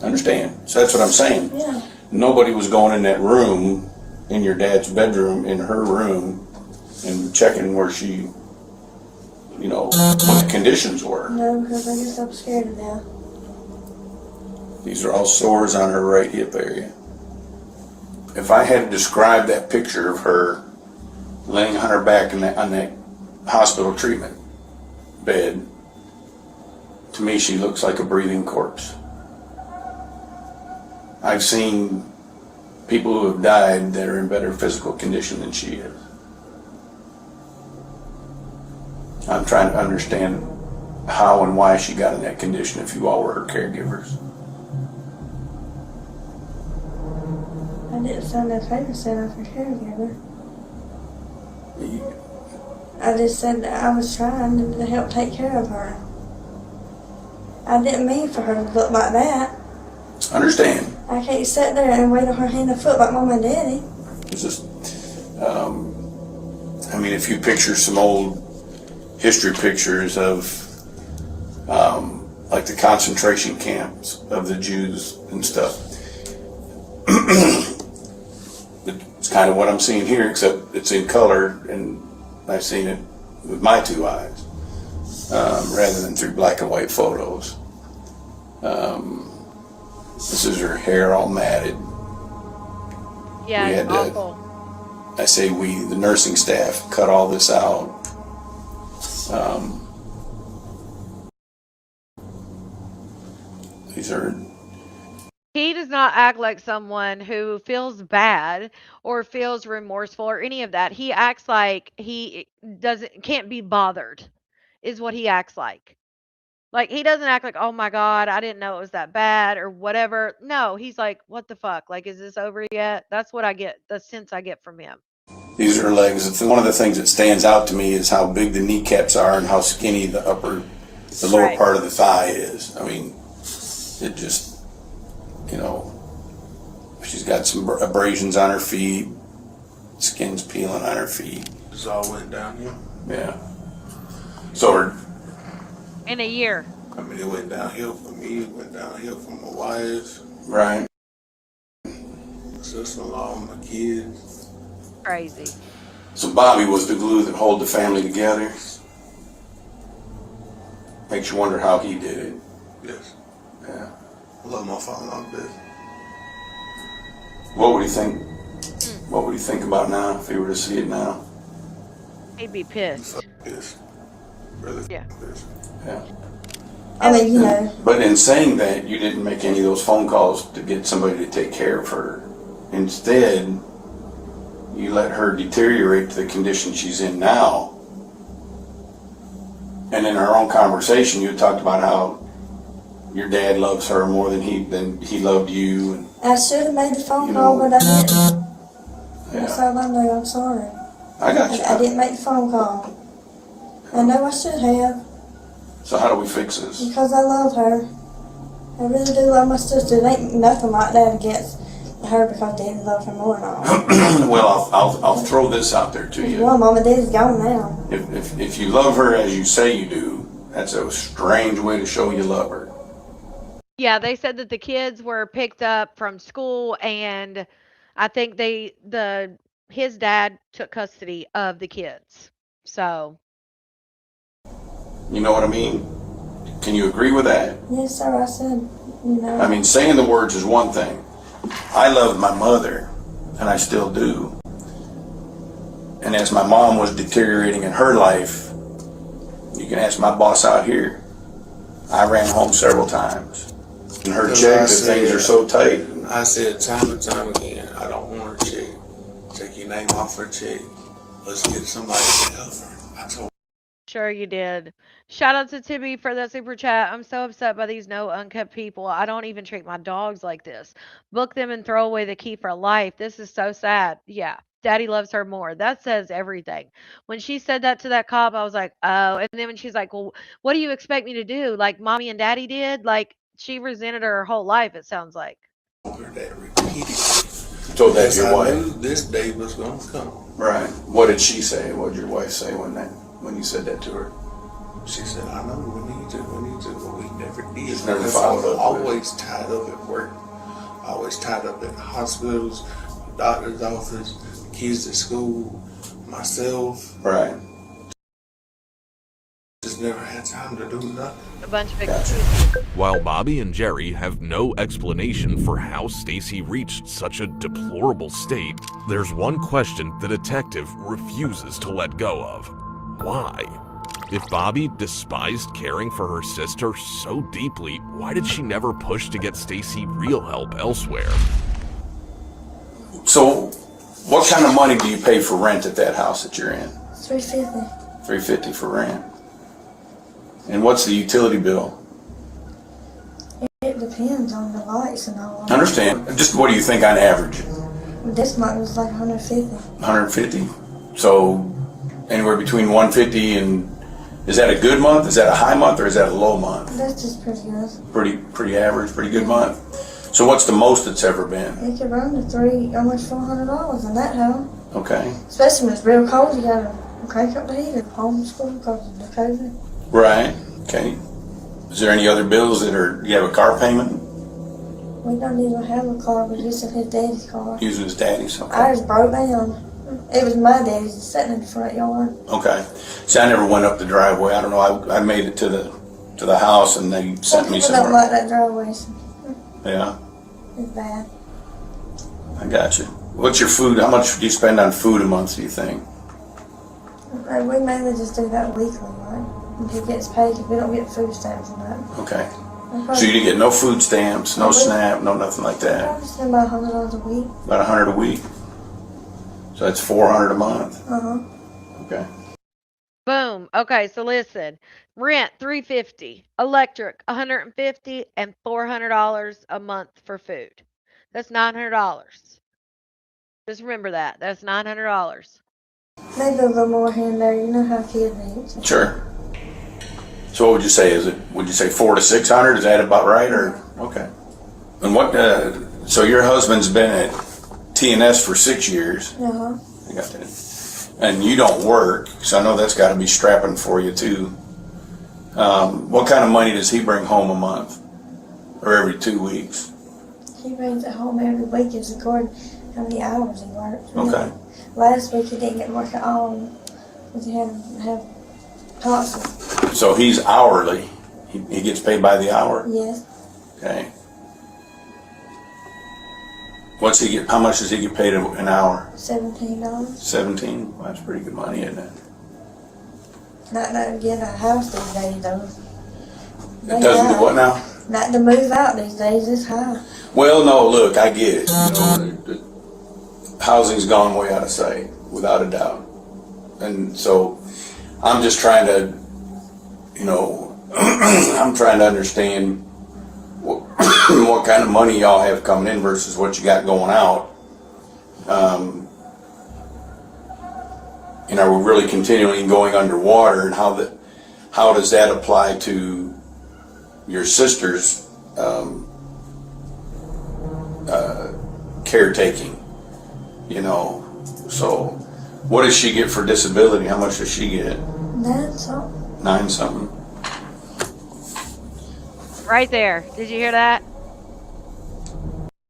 Understand? So that's what I'm saying. Yeah. Nobody was going in that room, in your dad's bedroom, in her room, and checking where she, you know, what the conditions were. No, because I guess I'm scared of now. These are all sores on her right hip area. If I had to describe that picture of her laying on her back on that hospital treatment bed, to me she looks like a breathing corpse. I've seen people who have died that are in better physical condition than she is. I'm trying to understand how and why she got in that condition if you all were her caregivers? I didn't sign that paper saying I was her caregiver. I just said that I was trying to help take care of her. I didn't mean for her to look like that. Understand. I can't sit there and wait on her hand and foot like Mom and Daddy. It's just, I mean, if you picture some old history pictures of, like the concentration camps of the Jews and stuff, it's kind of what I'm seeing here, except it's in color, and I've seen it with my two eyes, rather than through black and white photos. This is her hair all matted. Yeah, it's awful. I say we, the nursing staff, cut all this out. These are. He does not act like someone who feels bad or feels remorseful or any of that. He acts like he can't be bothered, is what he acts like. Like, he doesn't act like, oh my God, I didn't know it was that bad or whatever. No, he's like, what the fuck? Like, is this over yet? That's what I get, the sense I get from him. These are legs. One of the things that stands out to me is how big the kneecaps are and how skinny the lower part of the thigh is. I mean, it just, you know, she's got some abrasions on her feet, skin's peeling on her feet. This all went downhill. Yeah. So in a year. I mean, it went downhill for me. It went downhill for my wife. Right. My sister-in-law, my kids. Crazy. So Bobby was the glue that held the family together. Makes you wonder how he did it. Yes. Yeah. I love my father like this. What would he think? What would he think about now if he were to see it now? He'd be pissed. Pissed. Really yeah. Pissed. Yeah. I mean, you know. But in saying that, you didn't make any of those phone calls to get somebody to take care of her. Instead, you let her deteriorate to the condition she's in now. And in our own conversation, you talked about how your dad loves her more than he loved you. And, I should have made the phone call, but I didn't. Yeah. That's all I know. I'm sorry. I got you. I didn't make the phone call. I know I should have. So how do we fix this? Because I love her. I really do love my sister. There ain't nothing like that against her because Daddy loves her more and all. Well, I'll throw this out there to you. Well, Mama, Daddy's gone now. If you love her as you say you do, that's a strange way to show you love her. Yeah, they said that the kids were picked up from school, and I think his dad took custody of the kids. So. You know what I mean? Can you agree with that? Yes, sir. I said, you know. I mean, saying the words is one thing. I loved my mother, and I still do. And as my mom was deteriorating in her life, you can ask my boss out here. I ran home several times. And her check, the things are so tight. I said time and time again, I don't want her check. Take your name off her check. Let's get somebody to help her. I told Sure you did. Shout out to Tibby for that super chat. I'm so upset by these no unkept people. I don't even treat my dogs like this. Book them and throw away the key for life. This is so sad. Yeah. Daddy loves her more. That says everything. When she said that to that cop, I was like, oh. And then when she's like, well, what do you expect me to do? Like mommy and daddy did? Like she resented her whole life, it sounds like. her that repeatedly. Told that to your I wife? knew this day was going to come. Right. What did she say? What did your wife say when you said that to her? She said, I know we need to, but we never did. Just never followed up. Always tied up at work, always tied up at hospitals, doctor's office, kids at school, myself. Right. Just never had time to do nothing. A bunch of excuses. While Bobby and Jerry have no explanation for how Stacy reached such a deplorable state, there's one question the detective refuses to let go of. Why? If Bobby despised caring for her sister so deeply, why did she never push to get Stacy real help elsewhere? So, what kind of money do you pay for rent at that house that you're in? $350. $350 for rent. And what's the utility bill? It depends on the lights and all. I understand. Just what do you think on average? This month was like 150. 150? So anywhere between 150 and, is that a good month? Is that a high month or is that a low month? That's just pretty good. Pretty average, pretty good month. So what's the most it's ever been? It could run to almost $400 in that home. Okay. Especially when it's real cold, you gotta crank up the heater. Homeschool because of the COVID. Right. Okay. Is there any other bills that are, you have a car payment? We don't even have a car, we're using his daddy's car. Using his daddy's? Okay. Ours broke down. It was my daddy's sitting in the front yard. Okay. See, I never went up the driveway. I don't know. I made it to the house and they sent me People somewhere. don't like that driveway. So Yeah. it's bad. I got you. What's your food? How much do you spend on food a month, do you think? We mainly just do that weekly, right? If he gets paid, we don't get food stamps and that. Okay. So you didn't get no food stamps, no SNAP, no nothing like I that? just spend about $100 a week. About 100 a week? So that's 400 a month? Uh-huh. Okay. Boom. Okay, so listen. Rent $350, electric $150, and $400 a month for food. That's $900. Just remember that. That's $900. Maybe a little more here and there. You know how kids eat. Sure. So what would you say? Would you say 400 to 600? Is that about right? Or okay. And what? So your husband's been at TNS for 6 years. Uh-huh. I got that. And you don't work, so I know that's got to be strapping for you too. What kind of money does he bring home a month, or every 2 weeks? He brings it home every week. It's according to how many hours he works. Okay. Last week he didn't get to work at all because he had to have tonsils. So he's hourly. He gets paid by the hour. Yes. Okay. What's he get? How much does he get paid an hour? $17. 17. Well, that's pretty good money, isn't it? Not to get a house these days, though. It doesn't do what now? Not to move out these days. It's high. Well, no. Look, I get it. The housing's gone way out of sight, without a doubt. And so, I'm just trying to, I'm trying to understand what kind of money y'all have coming in versus what you got going out. Are we really continuing going underwater, and how does that apply to your sister's caretaking? So what does she get for disability? How much does she get? 9 something. 9 something. Right there. Did you hear that?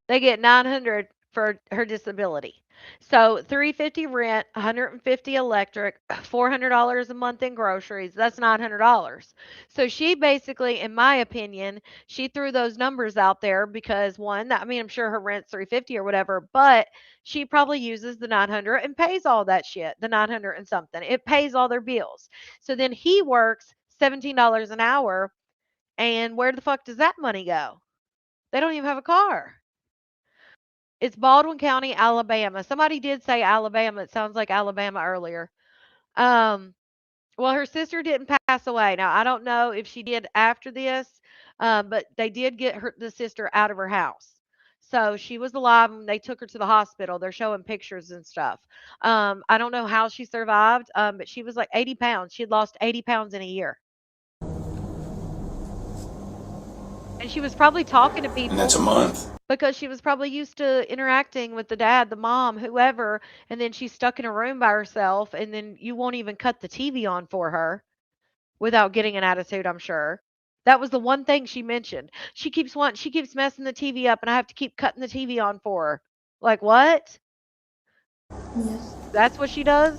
They get $900 for her disability. So $350 rent, $150 electric, $400 a month in groceries. That's $900. So she basically, in my opinion, she threw those numbers out there because one, I'm sure her rent's $350 or whatever, but she probably uses the $900 and pays all that shit, the $900 and something. It pays all their bills. So then he works $17 an hour, and where the fuck does that money go? They don't even have a car. It's Baldwin County, Alabama. Somebody did say Alabama. It sounds like Alabama earlier. Well, her sister didn't pass away. Now, I don't know if she did after this, but they did get the sister out of her house. So she was alive when they took her to the hospital. They're showing pictures and stuff. I don't know how she survived, but she was like 80 pounds. She had lost 80 pounds in a year. And she was probably talking to people. And that's a month. Because she was probably used to interacting with the dad, the mom, whoever, and then she's stuck in a room by herself, and then you won't even cut the TV on for her without getting an attitude, I'm sure. That was the one thing she mentioned. She keeps messing the TV up, and I have to keep cutting the TV on for her. Like, what? Yes. That's what she does?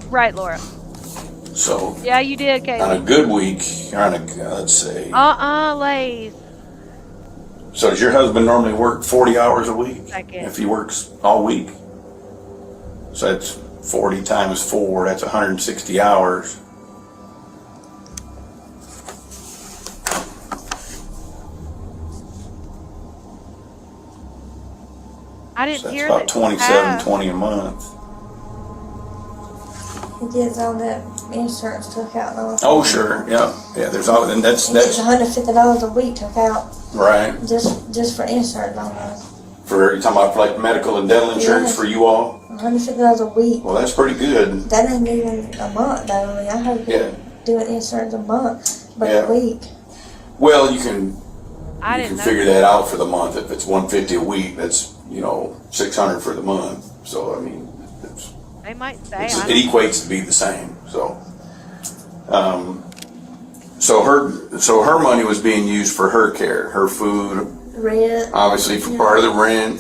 Right, Laura. So yeah, you did, Kaylee. On a good week, let's say. Lays. So does your husband normally work 40 hours a week? If he works all week? So that's 40 times 4, that's 160 hours. I didn't So hear that's that. about $27.20 a month. he gets all that insurance took out and all. Oh, sure, yeah, yeah. There's all, and that's He gets $150 a week took out right. just for insurance almost. For you talking about like medical and dental insurance for you all? $150 a week. Well, that's pretty good. That ain't even a month though. I mean, I heard people doing insurance a month, but a week. Well, you can I you didn't can know figure that out for the month. If it's $150 a week, that's $600 for the month. So I mean, They might say it equates to be the same. So, so her money was being used for her care, her food, Rent. obviously for part of the rent,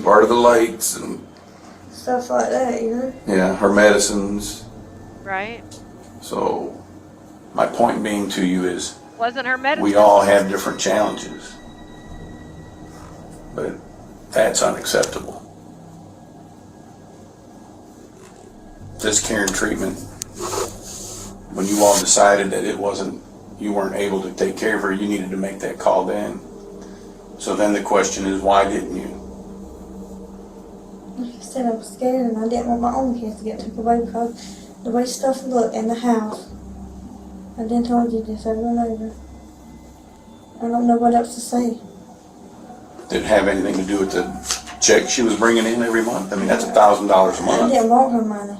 part of the lights, and stuff like that, yeah, her medicines. right. So, my point being to you is, Wasn't her medicine? we all have different challenges, but that's unacceptable. This care and treatment, when you all decided that you weren't able to take care of her, you needed to make that call then. So then the question is, why didn't you? Like I said, I was scared and I didn't want my own kids to get took away because the way stuff looked in the house. I done told you this over and over. I don't know what else to say. Did it have anything to do with the check she was bringing in every month? I mean, that's $1,000 a I month. didn't want her money.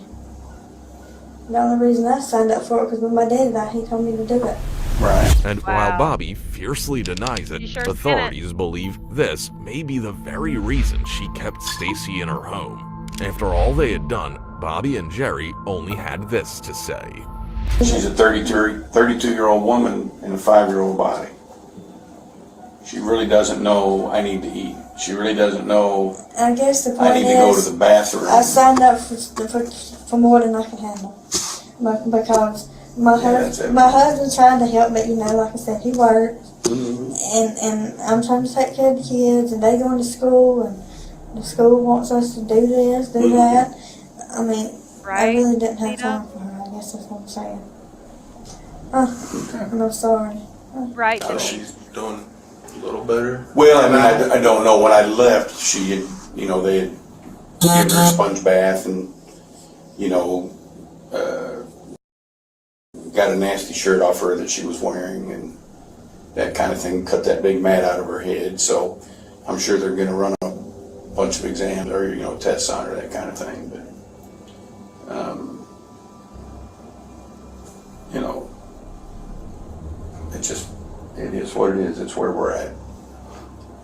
The only reason I signed up for it was when my dad died, he told me to do it. Right. And while Bobby fiercely denies it, authorities believe this may be the very reason she kept Stacy in her home. After all they had done, Bobby and Jerry only had this to say. She's a 32-year-old woman in a 5-year-old body. She really doesn't know I need to eat. She really doesn't know I guess the point I need to go to the bathroom. I signed up for more than I can handle. Because my husband trying to help me, like I said, he works. And I'm trying to take care of the kids, and they going to school, and the school wants us to do this, do that. I mean, I really didn't have time for her, I guess that's what I'm saying. I'm sorry. Right. She's doing a little better. Well, I mean, I don't know. When I left, she had, they had given her a sponge bath and, got a nasty shirt off her that she was wearing and that kind of thing, cut that big mat out of her head. So I'm sure they're going to run a bunch of exams or, tests on her, that kind of thing. But, it is what it is. It's where we're at.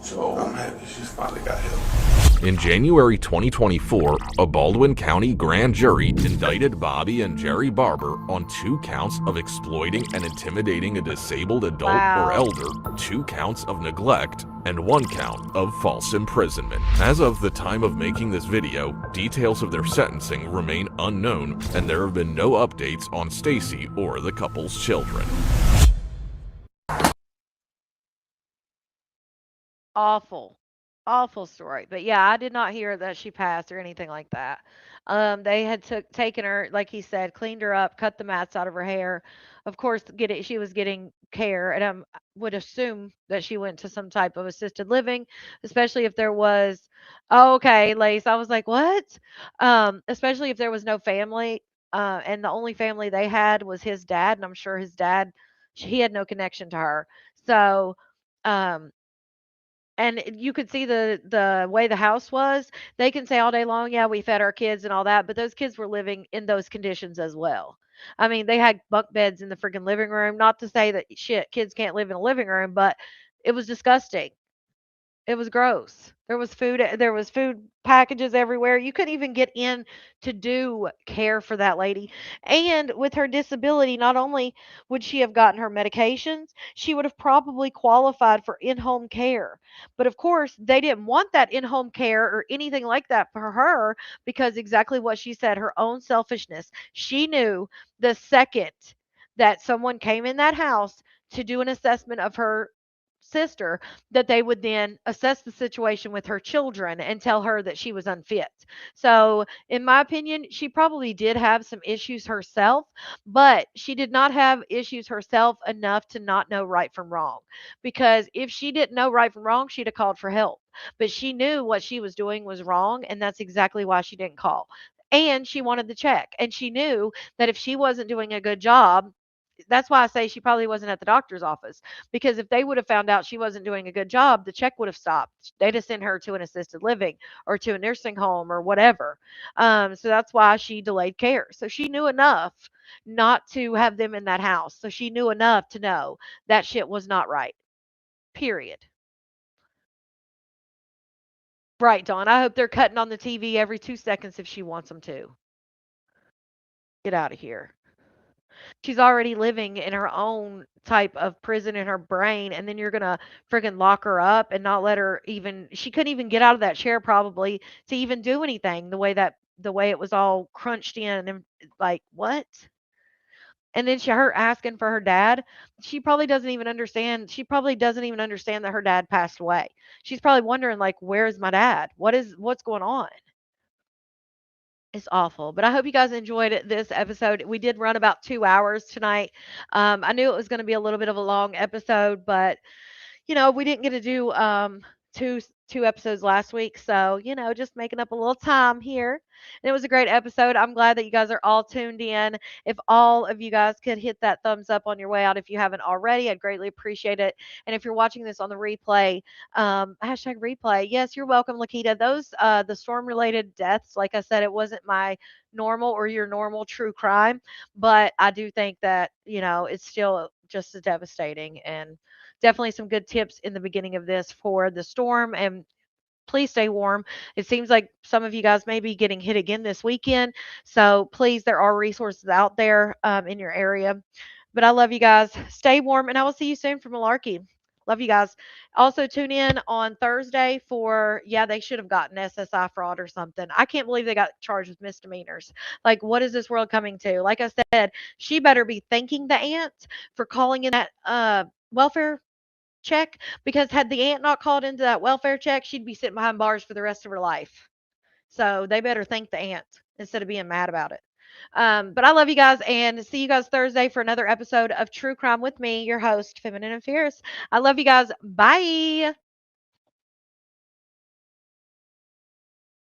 So I'm happy she's finally got help. In January 2024, a Baldwin County grand jury indicted Bobby and Jerry Barber on 2 counts of exploiting and intimidating a disabled adult or elder, 2 counts of neglect, and 1 count of false imprisonment. As of the time of making this video, details of their sentencing remain unknown, and there have been no updates on Stacy or the couple's children. Awful story. But yeah, I did not hear that she passed or anything like that. They had taken her, like he said, cleaned her up, cut the mats out of her hair. Of course, she was getting care, and I would assume that she went to some type of assisted living, especially if there was. Oh, okay, Lace. I was like, what? Especially if there was no family, and the only family they had was his dad, and I'm sure his dad, he had no connection to her. So, um, and you could see the way the house was. They can say all day long, yeah, we fed our kids and all that, but those kids were living in those conditions as well. I mean, they had bunk beds in the freaking living room. Not to say that shit, kids can't live in a living room, but it was disgusting. It was gross. There was food packages everywhere. You couldn't even get in to do care for that lady. And with her disability, not only would she have gotten her medications, she would have probably qualified for in-home care. But of course, they didn't want that in-home care or anything like that for her because exactly what she said, her own selfishness. She knew the second that someone came in that house to do an assessment of her sister, that they would then assess the situation with her children and tell her that she was unfit. So, in my opinion, she probably did have some issues herself, but she did not have issues herself enough to not know right from wrong. Because if she didn't know right from wrong, she'd have called for help. But she knew what she was doing was wrong, and that's exactly why she didn't call. and she wanted the check. And she knew that if she wasn't doing a good job, that's why I say she probably wasn't at the doctor's office, because if they would have found out she wasn't doing a good job, the check would have stopped. They'd have sent her to an assisted living or to a nursing home or whatever. So that's why she delayed care. So she knew enough not to have them in that house. So she knew enough to know that shit was not right. Period. Right, Dawn. I hope they're cutting on the TV every 2 seconds if she wants them to. Get out of here. She's already living in her own type of prison in her brain, and then you're gonna friggin' lock her up and not let her even, she couldn't even get out of that chair probably to even do anything the way it was all crunched in and like what? And then her asking for her dad. She probably doesn't even understand. She probably doesn't even understand that her dad passed away. She's probably wondering like, where's my dad? What's going on? It's awful, but I hope you guys enjoyed this episode. We did run about 2 hours tonight. I knew it was going to be a little bit of a long episode, but we didn't get to do two episodes last week, so just making up a little time here. And it was a great episode. I'm glad that you guys are all tuned in. If all of you guys could hit that thumbs up on your way out if you haven't already, I'd greatly appreciate it. And if you're watching this on the replay, hashtag replay, yes, you're welcome, Lakita. Those the storm related deaths, like I said, it wasn't my normal or your normal true crime, but I do think that it's still just as devastating, and definitely some good tips in the beginning of this for the storm. And please stay warm. It seems like some of you guys may be getting hit again this weekend. So please, there are resources out there in your area. But I love you guys. Stay warm, and I will see you soon for Malarkey. Love you guys. Also, tune in on Thursday for, yeah, they should have gotten SSI fraud or something. I can't believe they got charged with misdemeanors. Like, what is this world coming to? Like I said, she better be thanking the aunt for calling in that welfare check, because had the aunt not called into that welfare check, she'd be sitting behind bars for the rest of her life. So they better thank the aunt instead of being mad about it. But I love you guys, and see you guys Thursday for another episode of True Crime with me, your host, Feminine and Fierce. I love you guys. Bye.